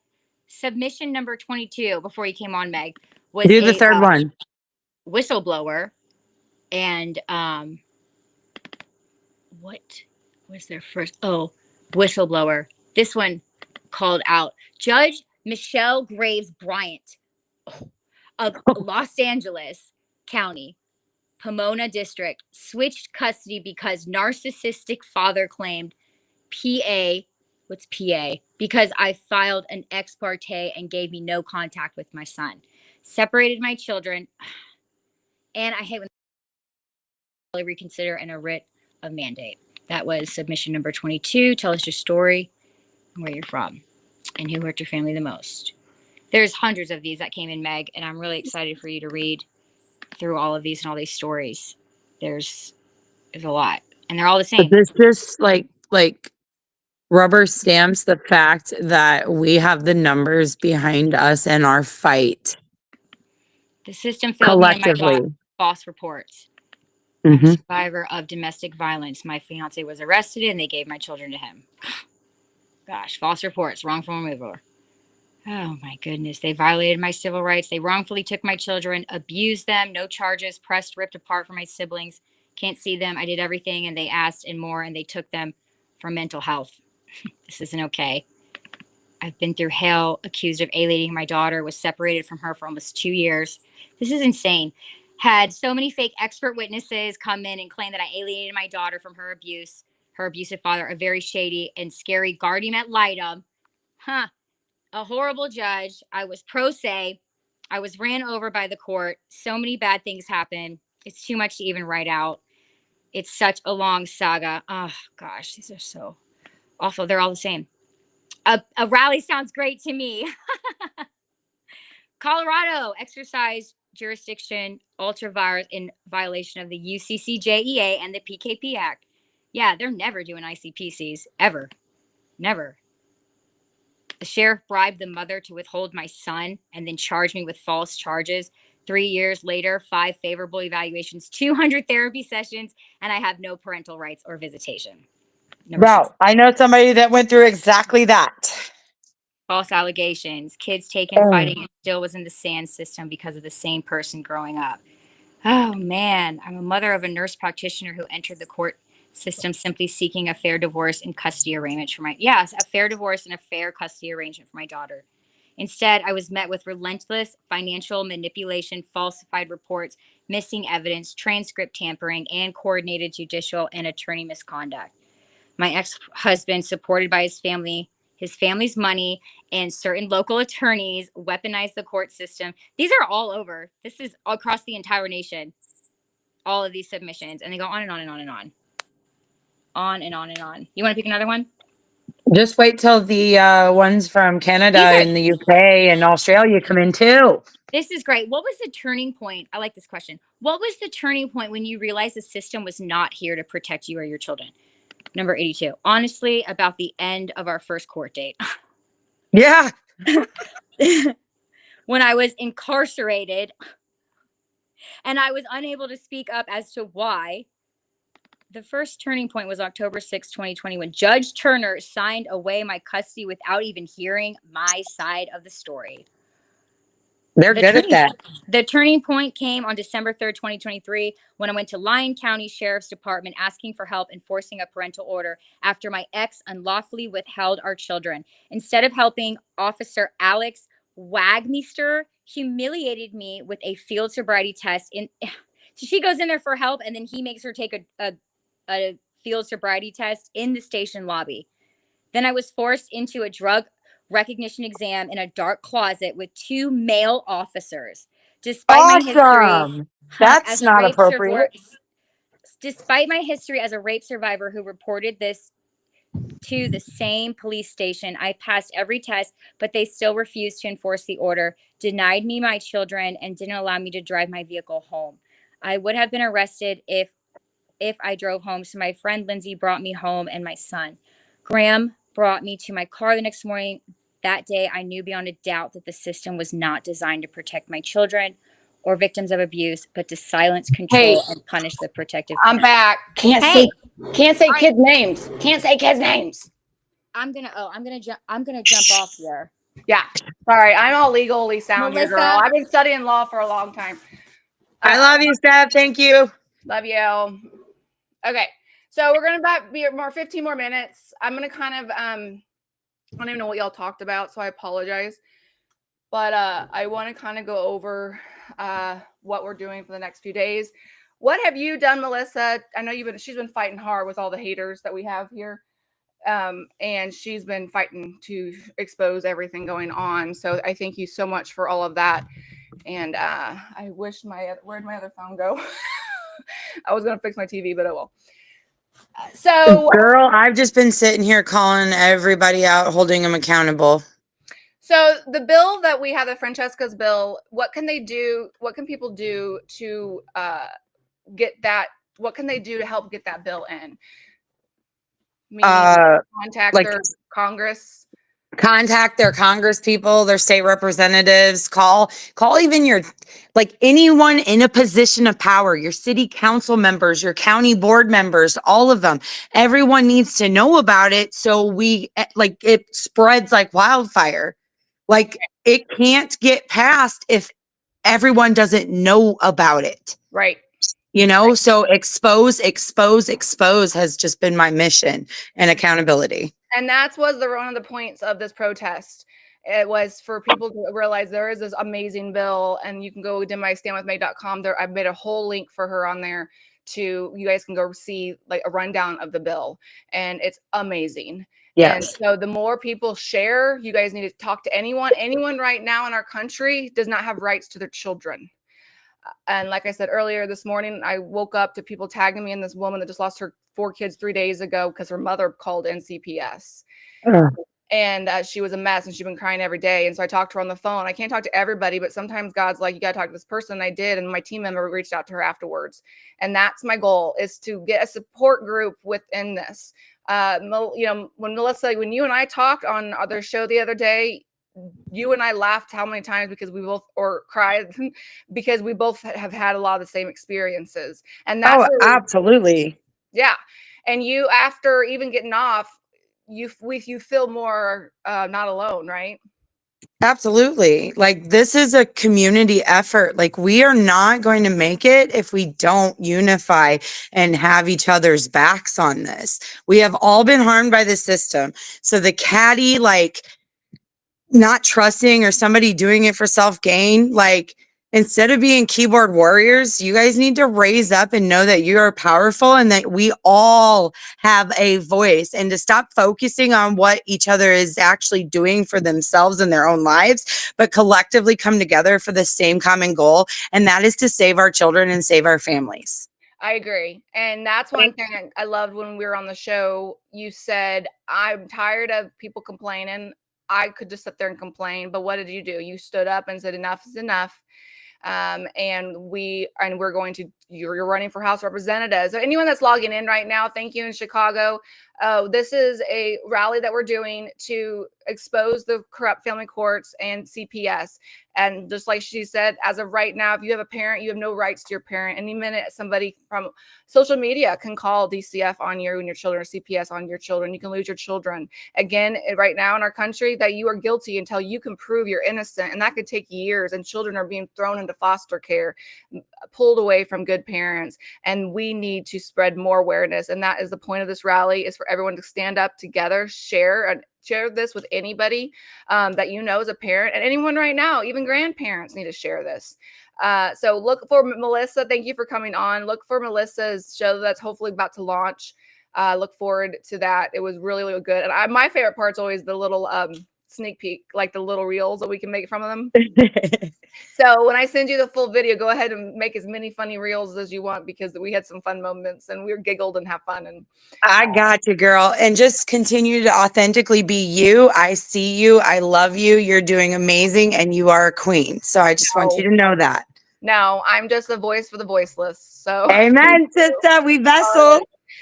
S5: Submission number 22 before you came on, Meg, was
S6: do the third one.
S5: Whistleblower. And what was their first? Oh, whistleblower. This one called out Judge Michelle Graves Bryant of Los Angeles County, Pomona District, switched custody because narcissistic father claimed PA. What's PA? Because I filed an ex parte and gave me no contact with my son. Separated my children. And I hate when they reconsider and a writ of mandate. That was submission number 22. Tell us your story and where you're from and who hurt your family the most. There's hundreds of these that came in, Meg, and I'm really excited for you to read through all of these and all these stories. There's a lot, and they're all the same.
S6: But this just like rubber stamps the fact that we have the numbers behind us in our fight.
S5: The system failed me and my daughter. False reports. I'm a survivor of domestic violence. My fiance was arrested, and they gave my children to him. Gosh, false reports, wrongful removal. Oh my goodness. They violated my civil rights. They wrongfully took my children, abused them, no charges, pressed, ripped apart from my siblings. Can't see them. I did everything, and they asked and more, and they took them for mental health. This isn't okay. I've been through hell, accused of alienating my daughter, was separated from her for almost 2 years. This is insane. Had so many fake expert witnesses come in and claim that I alienated my daughter from her abuse, her abusive father, a very shady and scary guardian ad litem. A horrible judge. I was pro se. I was ran over by the court. So many bad things happened. It's too much to even write out. It's such a long saga. Oh, gosh, these are so awful. They're all the same. A rally sounds great to me. Colorado exercise jurisdiction ultravirus in violation of the UCCJEA and the PKP Act. Yeah, they're never doing ICPCs ever. Never. The sheriff bribed the mother to withhold my son and then charged me with false charges. 3 years later, 5 favorable evaluations, 200 therapy sessions, and I have no parental rights or visitation. Number 6.
S6: Bro, I know somebody that went through exactly that.
S5: False allegations. Kids taken fighting and still was in the SAND system because of the same person growing up. Oh man, I'm a mother of a nurse practitioner who entered the court system simply seeking a fair divorce and custody arrangement for a fair divorce and a fair custody arrangement for my daughter. Instead, I was met with relentless financial manipulation, falsified reports, missing evidence, transcript tampering, and coordinated judicial and attorney misconduct. My ex-husband, supported by his family's money, and certain local attorneys weaponized the court system. These are all over. This is across the entire nation. All of these submissions, and they go on and on and on and on. On and on and on. You want to pick another one?
S6: Just wait till the ones from Canada
S5: These are-
S6: and the UK and Australia come in too.
S5: This is great. What was the turning point? I like this question. What was the turning point when you realized the system was not here to protect you or your children? Number 82. Honestly, about the end of our first court date.
S6: Yeah.
S5: When I was incarcerated and I was unable to speak up as to why. The first turning point was October 6, 2020, when Judge Turner signed away my custody without even hearing my side of the story.
S6: They're good at that.
S5: The turning point came on December 3rd, 2023, when I went to Lyon County Sheriff's Department asking for help enforcing a parental order after my ex unlawfully withheld our children. Instead of helping, Officer Alex Wagmeister humiliated me with a field sobriety test. So she goes in there for help, and then he makes her take a field sobriety test in the station lobby. Then I was forced into a drug recognition exam in a dark closet with 2 male officers. Despite my history,
S6: That's not appropriate.
S5: Despite my history as a rape survivor who reported this to the same police station, I passed every test, but they still refused to enforce the order, denied me my children, and didn't allow me to drive my vehicle home. I would have been arrested if I drove home, so my friend Lindsay brought me home and my son. Graham brought me to my car the next morning. That day, I knew beyond a doubt that the system was not designed to protect my children or victims of abuse, but to silence, control, and punish the protective
S1: I'm
S5: parent.
S1: back. Can't say kids' names. Can't say kids' names.
S5: I'm gonna jump off here.
S1: Yeah. Sorry, I'm all legally sound here,
S5: Melissa?
S1: girl. I've been studying law for a long time.
S6: I love you, Steph. Thank you.
S1: Love you. Okay. So we're gonna be more 15 more minutes. I'm gonna kind of I don't even know what y'all talked about, so I apologize. But I want to kind of go over what we're doing for the next few days. What have you done, Melissa? I know she's been fighting hard with all the haters that we have here. And she's been fighting to expose everything going on. So I thank you so much for all of that. And I wish where'd my other phone go? I was going to fix my TV, but I will. So,
S6: girl, I've just been sitting here calling everybody out, holding them accountable.
S1: So the bill that we have, the Francesca's bill, what can they do? What can people do to get that? What can they do to help get that bill in? Meaning contact their Congress.
S6: Contact their Congress people, their state representatives, call even your, anyone in a position of power, your city council members, your county board members, all of them. Everyone needs to know about it. So it spreads like wildfire. It can't get passed if everyone doesn't know about it.
S1: Right.
S6: So expose has just been my mission and accountability.
S1: And that was one of the points of this protest. It was for people to realize there is this amazing bill, and you can go to mystandwithmeg.com. I've made a whole link for her on there you guys can go see a rundown of the bill, and it's amazing. Yes. And so the more people share, you guys need to talk to anyone right now in our country does not have rights to their children. And like I said earlier this morning, I woke up to people tagging me and this woman that just lost her 4 kids 3 days ago because her mother called NCPS. and she was a mess and she'd been crying every day. And so I talked to her on the phone. I can't talk to everybody, but sometimes God's like, you got to talk to this person. And I did. And my team member reached out to her afterwards. And that's my goal, is to get a support group within this. When Melissa, when you and I talked on other show the other day, you and I laughed how many times because we both, or cried because we both have had a lot of the same experiences. And that's
S6: Absolutely.
S1: yeah. And you, after even getting off, you feel more not alone, right?
S6: Absolutely. Like, this is a community effort. Like, we are not going to make it if we don't unify and have each other's backs on this. We have all been harmed by the system. So the catty, like, not trusting or somebody doing it for self gain, like, instead of being keyboard warriors, you guys need to raise up and know that you are powerful and that we all have a voice, and to stop focusing on what each other is actually doing for themselves in their own lives, but collectively come together for the same common goal. And that is to save our children and save our families.
S1: I agree. And that's one thing I loved when we were on the show. You said, I'm tired of people complaining. I could just sit there and complain. But what did you do? You stood up and said, enough is enough. And we're going to, you're running for House Representatives. So anyone that's logging in right now, thank you, in Chicago. This is a rally that we're doing to expose the corrupt family courts and CPS. And just like she said, as of right now, if you have a parent, you have no rights to your parent. Any minute, somebody from social media can call DCF on you and your children, or CPS on your children. You can lose your children. Again, right now in our country, that you are guilty until you can prove you're innocent. And that could take years. And children are being thrown into foster care, pulled away from good parents. And we need to spread more awareness. And that is the point of this rally, is for everyone to stand up together, share this with anybody that you know as a parent, and anyone right now, even grandparents need to share this. So look for Melissa. Thank you for coming on. Look for Melissa's show that's hopefully about to launch. Look forward to that. It was really, really good. And my favorite part's always the little sneak peek, like the little reels that we can make from them. So when I send you the full video, go ahead and make as many funny reels as you want, because we had some fun moments and we giggled and have fun. And
S6: I got you, girl. And just continue to authentically be you. I see you. I love you. You're doing amazing, and you are a queen. So I just want you to know that.
S1: no, I'm just a voice for the voiceless. So
S6: Amen, sister. We vessel.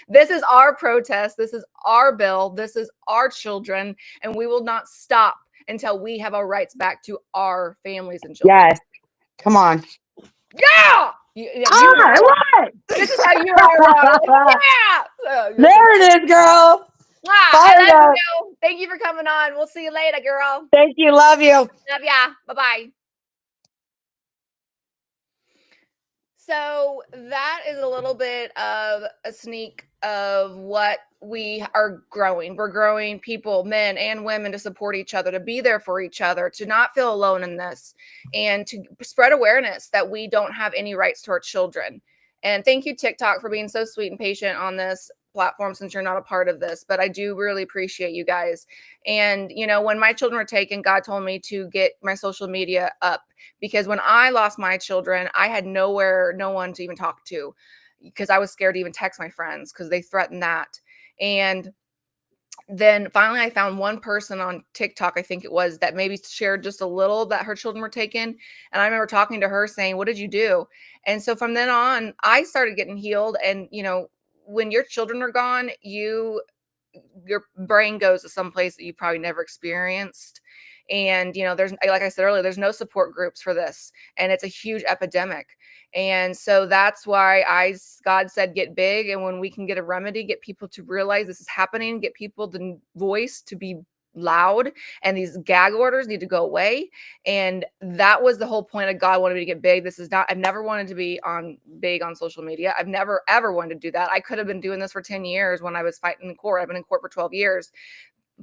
S1: this is our protest. This is our bill. This is our children. And we will not stop until we have our rights back to our families and children.
S6: Yes. Come on.
S1: Yeah.
S6: What?
S1: This is how you are. Yeah. So,
S6: There it is, girl.
S1: I love you. Thank you for coming on. We'll see you later, girl.
S6: Thank you. Love you.
S1: Love ya. Bye-bye. So that is a little bit of a sneak of what we are growing. We're growing people, men and women, to support each other, to be there for each other, to not feel alone in this, and to spread awareness that we don't have any rights to our children. And thank you, TikTok, for being so sweet and patient on this platform, since you're not a part of this. But I do really appreciate you guys. And, when my children were taken, God told me to get my social media up, because when I lost my children, I had no one to even talk to, because I was scared to even text my friends, because they threatened that. And then finally I found one person on TikTok, I think it was, that maybe shared just a little that her children were taken. And I remember talking to her saying, what did you do? And so from then on, I started getting healed. And, when your children are gone, your brain goes to some place that you probably never experienced. And, there's, like I said earlier, there's no support groups for this, and it's a huge epidemic. And so that's why God said, get big. And when we can get a remedy, get people to realize this is happening, get people the voice to be loud, and these gag orders need to go away. And that was the whole point of God wanted me to get big. I've never wanted to be big on social media. I've never, ever wanted to do that. I could have been doing this for 10 years when I was fighting in court. I've been in court for 12 years.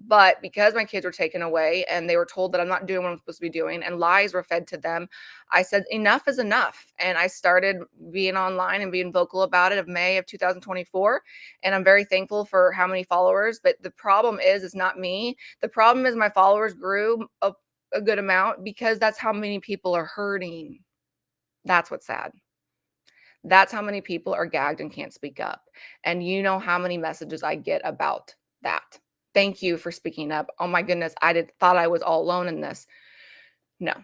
S1: But because my kids were taken away and they were told that I'm not doing what I'm supposed to be doing, and lies were fed to them, I said, enough is enough. And I started being online and being vocal about it of May of 2024. And I'm very thankful for how many followers. But the problem is not me. The problem is my followers grew a good amount, because that's how many people are hurting. That's what's sad. That's how many people are gagged and can't speak up. And you know how many messages I get about that. Thank you for speaking up. Oh my goodness, thought I was all alone in this. No,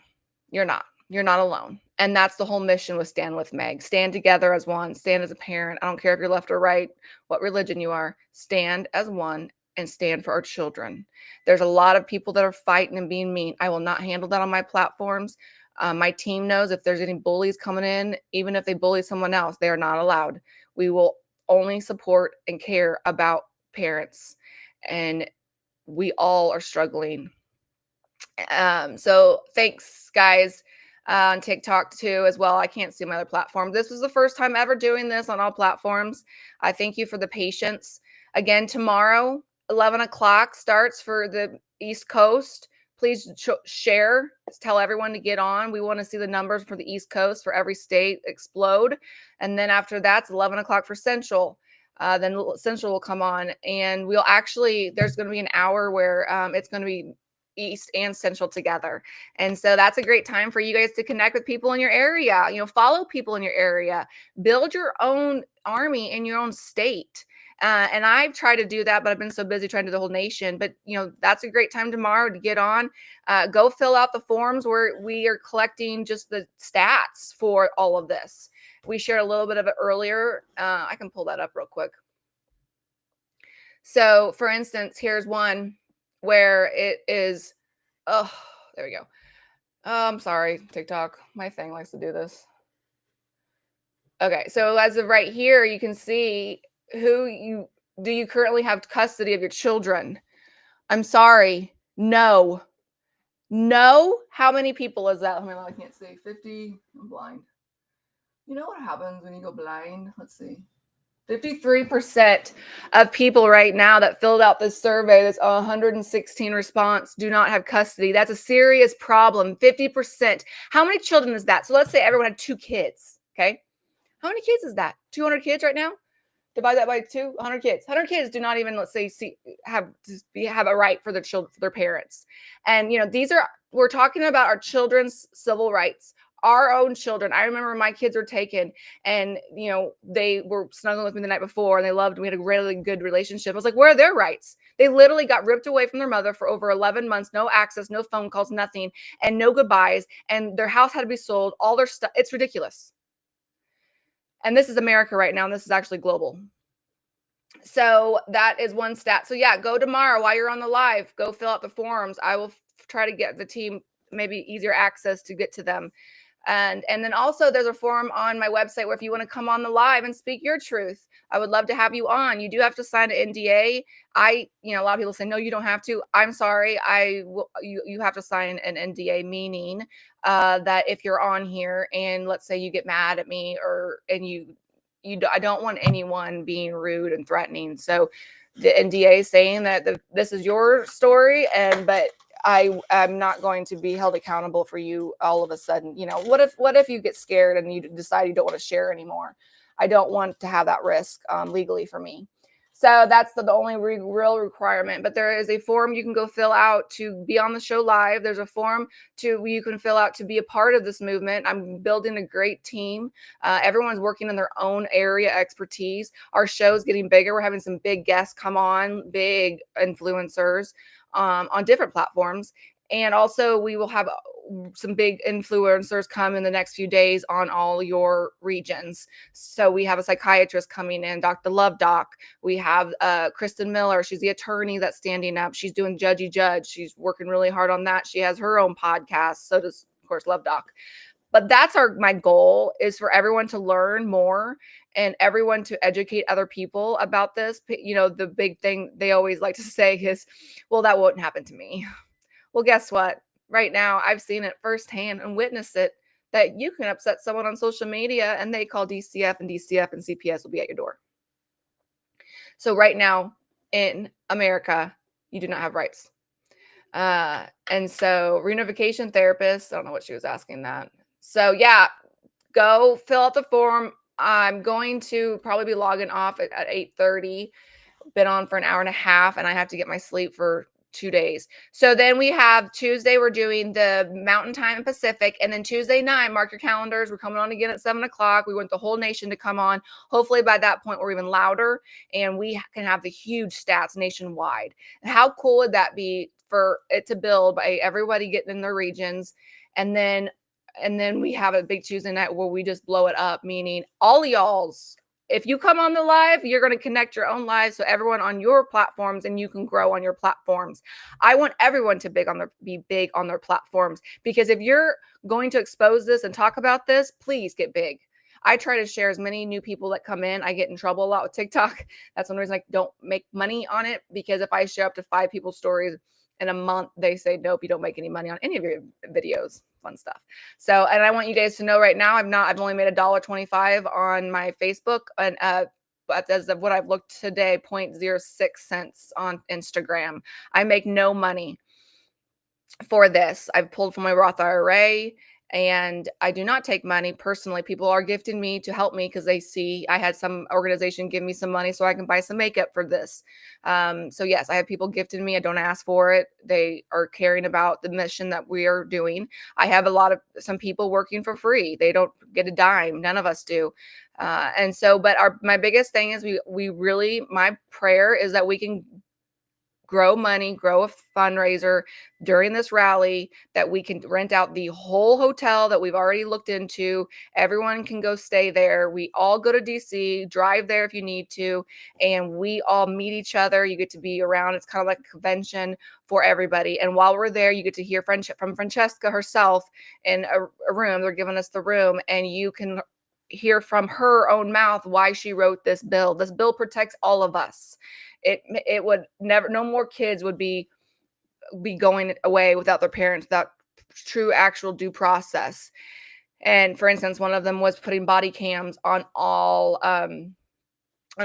S1: you're not. You're not alone. And that's the whole mission with Stand with Meg. Stand together as one. Stand as a parent. I don't care if you're left or right, what religion you are. Stand as one and stand for our children. There's a lot of people that are fighting and being mean. I will not handle that on my platforms. My team knows if there's any bullies coming in, even if they bully someone else, they are not allowed. We will only support and care about parents. And we all are struggling. So thanks, guys, on TikTok too, as well. I can't see my other platform. This was the first time ever doing this on all platforms. I thank you for the patience. Again, tomorrow, 11 o'clock starts for the East Coast. Please share, tell everyone to get on. We want to see the numbers for the East Coast for every state explode. And then after that, it's 11 o'clock for Central. Then Central will come on, and we'll actually, there's going to be an hour where it's going to be East and Central together. And so that's a great time for you guys to connect with people in your area, follow people in your area, build your own army in your own state. And I've tried to do that, but I've been so busy trying to do the whole nation. But, that's a great time tomorrow to get on. Go fill out the forms where we are collecting just the stats for all of this. We shared a little bit of it earlier. I can pull that up real quick. So, for instance, here's one where it is, oh, there we go. I'm sorry, TikTok. My thing likes to do this. Okay, so as of right here, you can see do you currently have custody of your children? I'm sorry. No. How many people is that? I can't see. 50. I'm blind. You know what happens when you go blind? Let's see. 53% of people right now that filled out this survey, that's 116 response, do not have custody. That's a serious problem. 50%. How many children is that? So let's say everyone had 2 kids. Okay. How many kids is that? 200 kids right now? Divide that by 2, 100 kids. 100 kids do not even, let's say, have a right for their children, for their parents. And, we're talking about our children's civil rights, our own children. I remember my kids were taken, and, they were snuggling with me the night before, and they loved me. We had a really good relationship. I was like, where are their rights? They literally got ripped away from their mother for over 11 months, no access, no phone calls, nothing, and no goodbyes. And their house had to be sold, all their stuff. It's ridiculous. And this is America right now, and this is actually global. So that is one stat. So yeah, go tomorrow while you're on the live. Go fill out the forms. I will try to get the team maybe easier access to get to them. And then also there's a form on my website where if you want to come on the live and speak your truth, I would love to have you on. You do have to sign an NDA. A lot of people say, no, you don't have to. I'm sorry. You have to sign an NDA, meaning that if you're on here and let's say you get mad at me I don't want anyone being rude and threatening. So the NDA is saying that this is your story, but I'm not going to be held accountable for you all of a sudden. What if you get scared and you decide you don't want to share anymore? I don't want to have that risk legally for me. So that's the only real requirement. But there is a form you can go fill out to be on the show live. There's a form you can fill out to be a part of this movement. I'm building a great team. Everyone's working in their own area expertise. Our show's getting bigger. We're having some big guests come on, big influencers on different platforms. And also we will have some big influencers come in the next few days on all your regions. So we have a psychiatrist coming in, Dr. Love Doc. We have Kristen Miller. She's the attorney that's standing up. She's doing Judgy Judge. She's working really hard on that. She has her own podcast. So does, of course, Love Doc. But that's my goal, is for everyone to learn more and everyone to educate other people about this. The big thing they always like to say is, well, that won't happen to me. Well, guess what? Right now, I've seen it firsthand and witnessed it, that you can upset someone on social media and they call DCF, and DCF and CPS will be at your door. So right now in America, you do not have rights. And so reunification therapists, I don't know what she was asking that. So yeah, go fill out the form. I'm going to probably be logging off at 8:30. Been on for an hour and a half, and I have to get my sleep for 2 days. So then we have Tuesday, we're doing the Mountain Time and Pacific. And then Tuesday night, mark your calendars. We're coming on again at 7 o'clock. We want the whole nation to come on. Hopefully by that point, we're even louder and we can have the huge stats nationwide. How cool would that be for it to build by everybody getting in their regions? And then we have a big Tuesday night where we just blow it up, meaning all y'all's. If you come on the live, you're going to connect your own lives. So everyone on your platforms, and you can grow on your platforms. I want everyone to be big on their platforms, because if you're going to expose this and talk about this, please get big. I try to share as many new people that come in. I get in trouble a lot with TikTok. That's one reason I don't make money on it, because if I share up to 5 people's stories in a month, they say, nope, you don't make any money on any of your videos. Fun stuff. So, and I want you guys to know right now, I've only made $1.25 on my Facebook, and but as of what I've looked today, 0.06 cents on Instagram. I make no money for this. I've pulled from my Roth IRA, and I do not take money personally. People are gifting me to help me because they see I had some organization give me some money so I can buy some makeup for this. So yes, I have people gifting me. I don't ask for it. They are caring about the mission that we are doing. I have some people working for free. They don't get a dime. None of us do. And so, but my biggest thing is we really, my prayer is that we can grow money, grow a fundraiser during this rally, that we can rent out the whole hotel that we've already looked into. Everyone can go stay there. We all go to DC, drive there if you need to, and we all meet each other. You get to be around. It's kind of like a convention for everybody. And while we're there, you get to hear from Francesca herself in a room. They're giving us the room, and you can hear from her own mouth why she wrote this bill. This bill protects all of us. It would never, no more kids would be going away without their parents, without true actual due process. And for instance, one of them was putting body cams on all the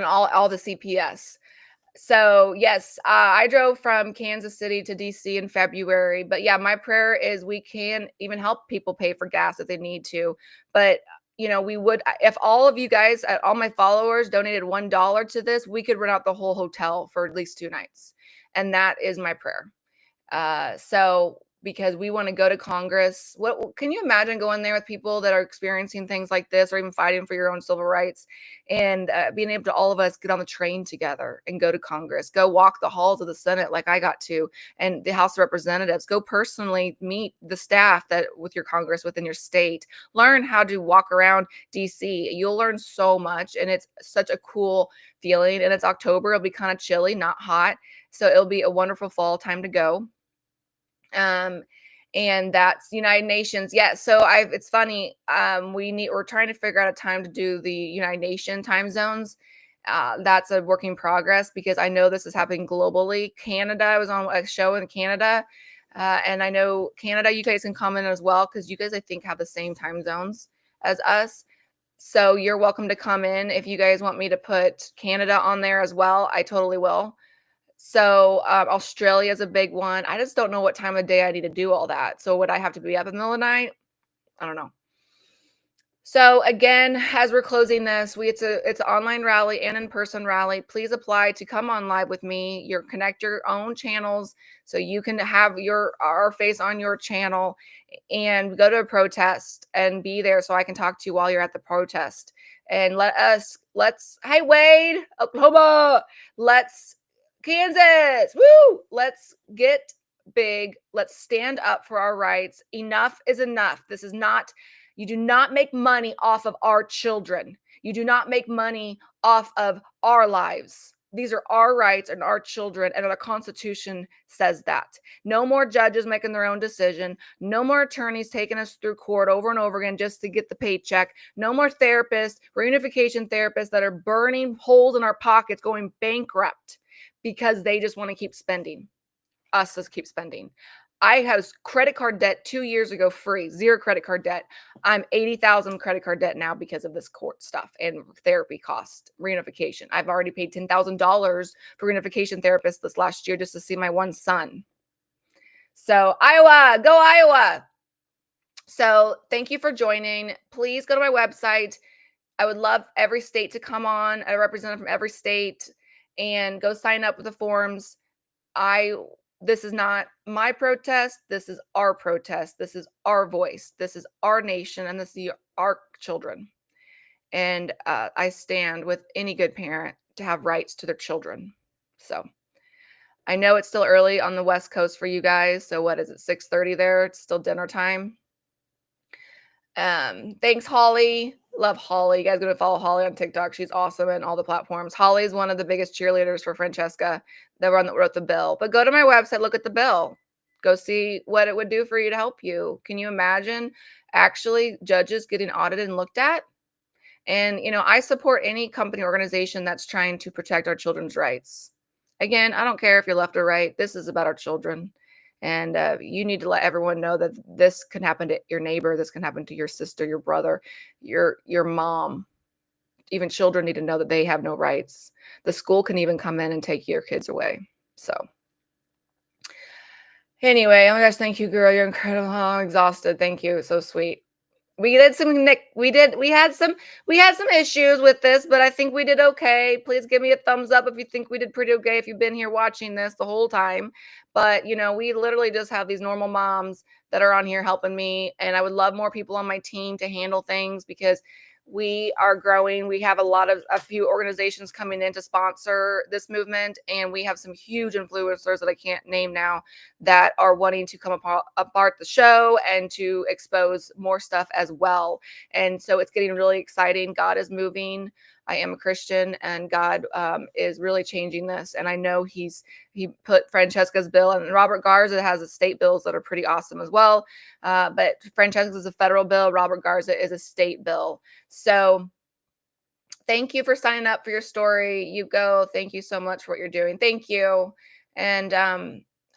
S1: CPS. So yes, I drove from Kansas City to DC in February. But yeah, my prayer is we can even help people pay for gas if they need to. But we would, if all of you guys, all my followers donated $1 to this, we could rent out the whole hotel for at least 2 nights. And that is my prayer. So because we want to go to Congress. What can you imagine going there with people that are experiencing things like this, or even fighting for your own civil rights, and being able to all of us get on the train together and go to Congress, go walk the halls of the Senate like I got to, and the House of Representatives, go personally meet the staff that with your Congress within your state, learn how to walk around DC. You'll learn so much, and it's such a cool feeling. And it's October. It'll be kind of chilly, not hot. So it'll be a wonderful fall time to go. And that's United Nations. Yeah. So it's funny. We're trying to figure out a time to do the United Nation time zones. That's a work in progress, because I know this is happening globally. Canada, I was on a show in Canada. And I know Canada, you guys can come in as well, because you guys, I think, have the same time zones as us. So you're welcome to come in. If you guys want me to put Canada on there as well, I totally will. So Australia is a big one. I just don't know what time of day I need to do all that. So would I have to be up in the middle of the night? I don't know. So again, as we're closing this, it's an online rally and in-person rally. Please apply to come on live with me. Connect your own channels so you can have our face on your channel, and go to a protest and be there so I can talk to you while you're at the protest. And hey Wade, Oklahoma, Kansas, woo! Let's get big. Let's stand up for our rights. Enough is enough. You do not make money off of our children. You do not make money off of our lives. These are our rights and our children, and our Constitution says that. No more judges making their own decision. No more attorneys taking us through court over and over again just to get the paycheck. No more therapists, reunification therapists that are burning holes in our pockets, going bankrupt because they just want to keep spending. Let's keep spending. I had credit card debt 2 years ago, free, 0 credit card debt. I'm 80,000 credit card debt now because of this court stuff and therapy cost, reunification. I've already paid $10,000 for reunification therapists this last year just to see my one son. So Iowa, go Iowa. So thank you for joining. Please go to my website. I would love every state to come on, a representative from every state, and go sign up with the forms. I this is not my protest. This is our protest. This is our voice. This is our nation, and this is our children. And I stand with any good parent to have rights to their children. So I know it's still early on the West Coast for you guys. So what is it, 6:30 there? It's still dinner time. Thanks, Holly. Love Holly. You guys gonna follow Holly on TikTok. She's awesome in all the platforms. Holly is one of the biggest cheerleaders for Francesca that wrote the bill. But go to my website, look at the bill. Go see what it would do for you to help you. Can you imagine actually judges getting audited and looked at? And, I support any company organization that's trying to protect our children's rights. Again, I don't care if you're left or right. This is about our children. And you need to let everyone know that this can happen to your neighbor. This can happen to your sister, your brother, your mom. Even children need to know that they have no rights. The school can even come in and take your kids away. So anyway, oh my gosh, thank you, girl. You're incredible. Oh, I'm exhausted. Thank you. So sweet. We had some issues with this, but I think we did okay. Please give me a thumbs up if you think we did pretty okay, if you've been here watching this the whole time. But, we literally just have these normal moms that are on here helping me, and I would love more people on my team to handle things because we are growing. We have a few organizations coming in to sponsor this movement, and we have some huge influencers that I can't name now that are wanting to come apart the show and to expose more stuff as well. And so it's getting really exciting. God is moving. I am a Christian, and God is really changing this. And I know he put Francesca's bill, and Robert Garza has a state bills that are pretty awesome as well. But Francesca's is a federal bill. Robert Garza is a state bill. So thank you for signing up for your story. You go. Thank you so much for what you're doing. Thank you. And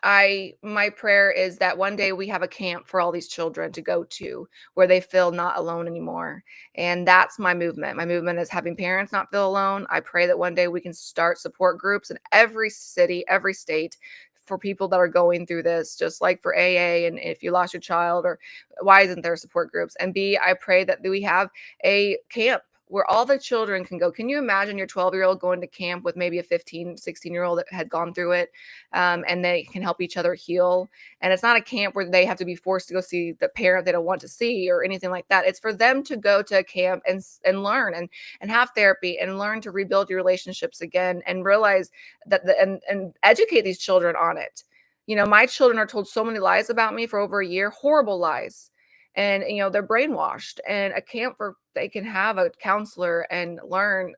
S1: my prayer is that one day we have a camp for all these children to go to where they feel not alone anymore. And that's my movement. My movement is having parents not feel alone. I pray that one day we can start support groups in every city, every state for people that are going through this, just like for AA. And if you lost your child, or why isn't there support groups? And B, I pray that we have a camp where all the children can go. Can you imagine your 12-year-old going to camp with maybe a 15, 16-year-old that had gone through it, and they can help each other heal? And it's not a camp where they have to be forced to go see the parent they don't want to see or anything like that. It's for them to go to a camp and learn and have therapy and learn to rebuild your relationships again and realize that and educate these children on it. My children are told so many lies about me for over a year, horrible lies. And, they're brainwashed, and a camp where they can have a counselor and learn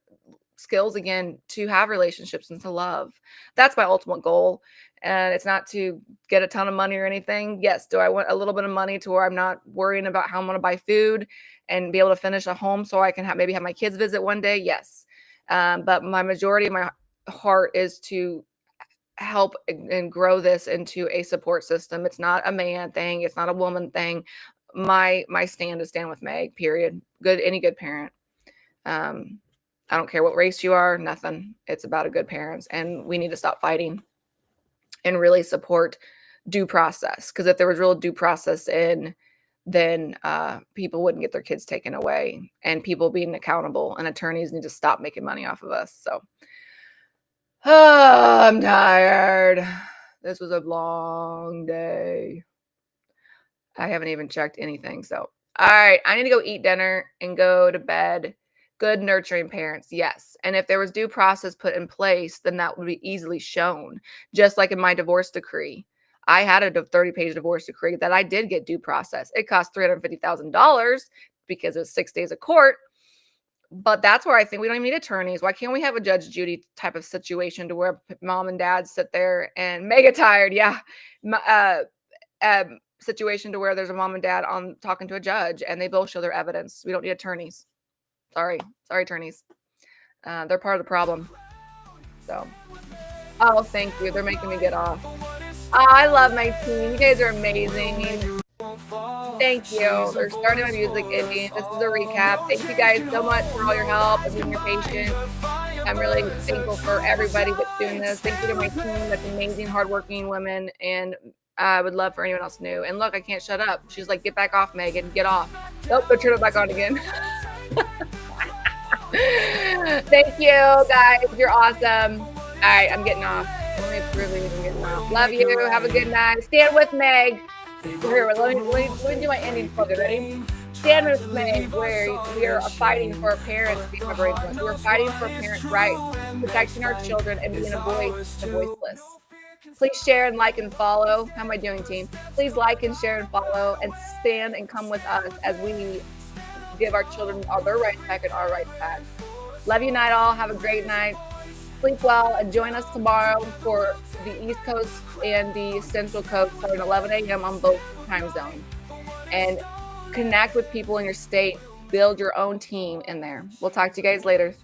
S1: skills again to have relationships and to love. That's my ultimate goal. And it's not to get a ton of money or anything. Yes. Do I want a little bit of money to where I'm not worrying about how I'm going to buy food and be able to finish a home so I can maybe have my kids visit one day? Yes. But my majority of my heart is to help and grow this into a support system. It's not a man thing. It's not a woman thing. My stand is stand with Meg, period. Any good parent. I don't care what race you are, nothing. It's about a good parents, and we need to stop fighting and really support due process. Because if there was real due process then people wouldn't get their kids taken away, and people being accountable, and attorneys need to stop making money off of us. So I'm tired. This was a long day. I haven't even checked anything. So, all right, I need to go eat dinner and go to bed. Good nurturing parents, yes. And if there was due process put in place, then that would be easily shown. Just like in my divorce decree, I had a 30-page divorce decree that I did get due process. It cost $350,000 because it was 6 days of court. But that's where I think we don't even need attorneys. Why can't we have a Judge Judy type of situation to where mom and dad sit there and mega tired? Yeah. Situation to where there's a mom and dad on talking to a judge and they both show their evidence. We don't need attorneys. Sorry, attorneys. They're part of the problem. So, oh, thank you. They're making me get off. I love my team. You guys are amazing. Thank you. They're starting my music indie. This is a recap. Thank you guys so much for all your help and being your patience. I'm really thankful for everybody that's doing this. Thank you to my team that's amazing, hardworking women, and I would love for anyone else new. And look, I can't shut up. She's like, get back off, Megan. Get off. Nope, they'll turn it back on again. Thank you, guys. You're awesome. All right, I'm getting off. Let me approve it and get out. Love you. Have a good night. Stand with Meg. Here, let me do my ending slogan. Ready? Stand with Meg, where we are fighting for our parents being my brave ones. We're fighting for parents' rights, protecting our children, and being a voice to the voiceless. Please share and like and follow. How am I doing, team? Please like and share and follow and stand and come with us as we give our children all their rights back and our rights back. Love you, night all. Have a great night. Sleep well and join us tomorrow for the East Coast and the Central Coast starting 11 a.m. on both time zones. And connect with people in your state. Build your own team in there. We'll talk to you guys later.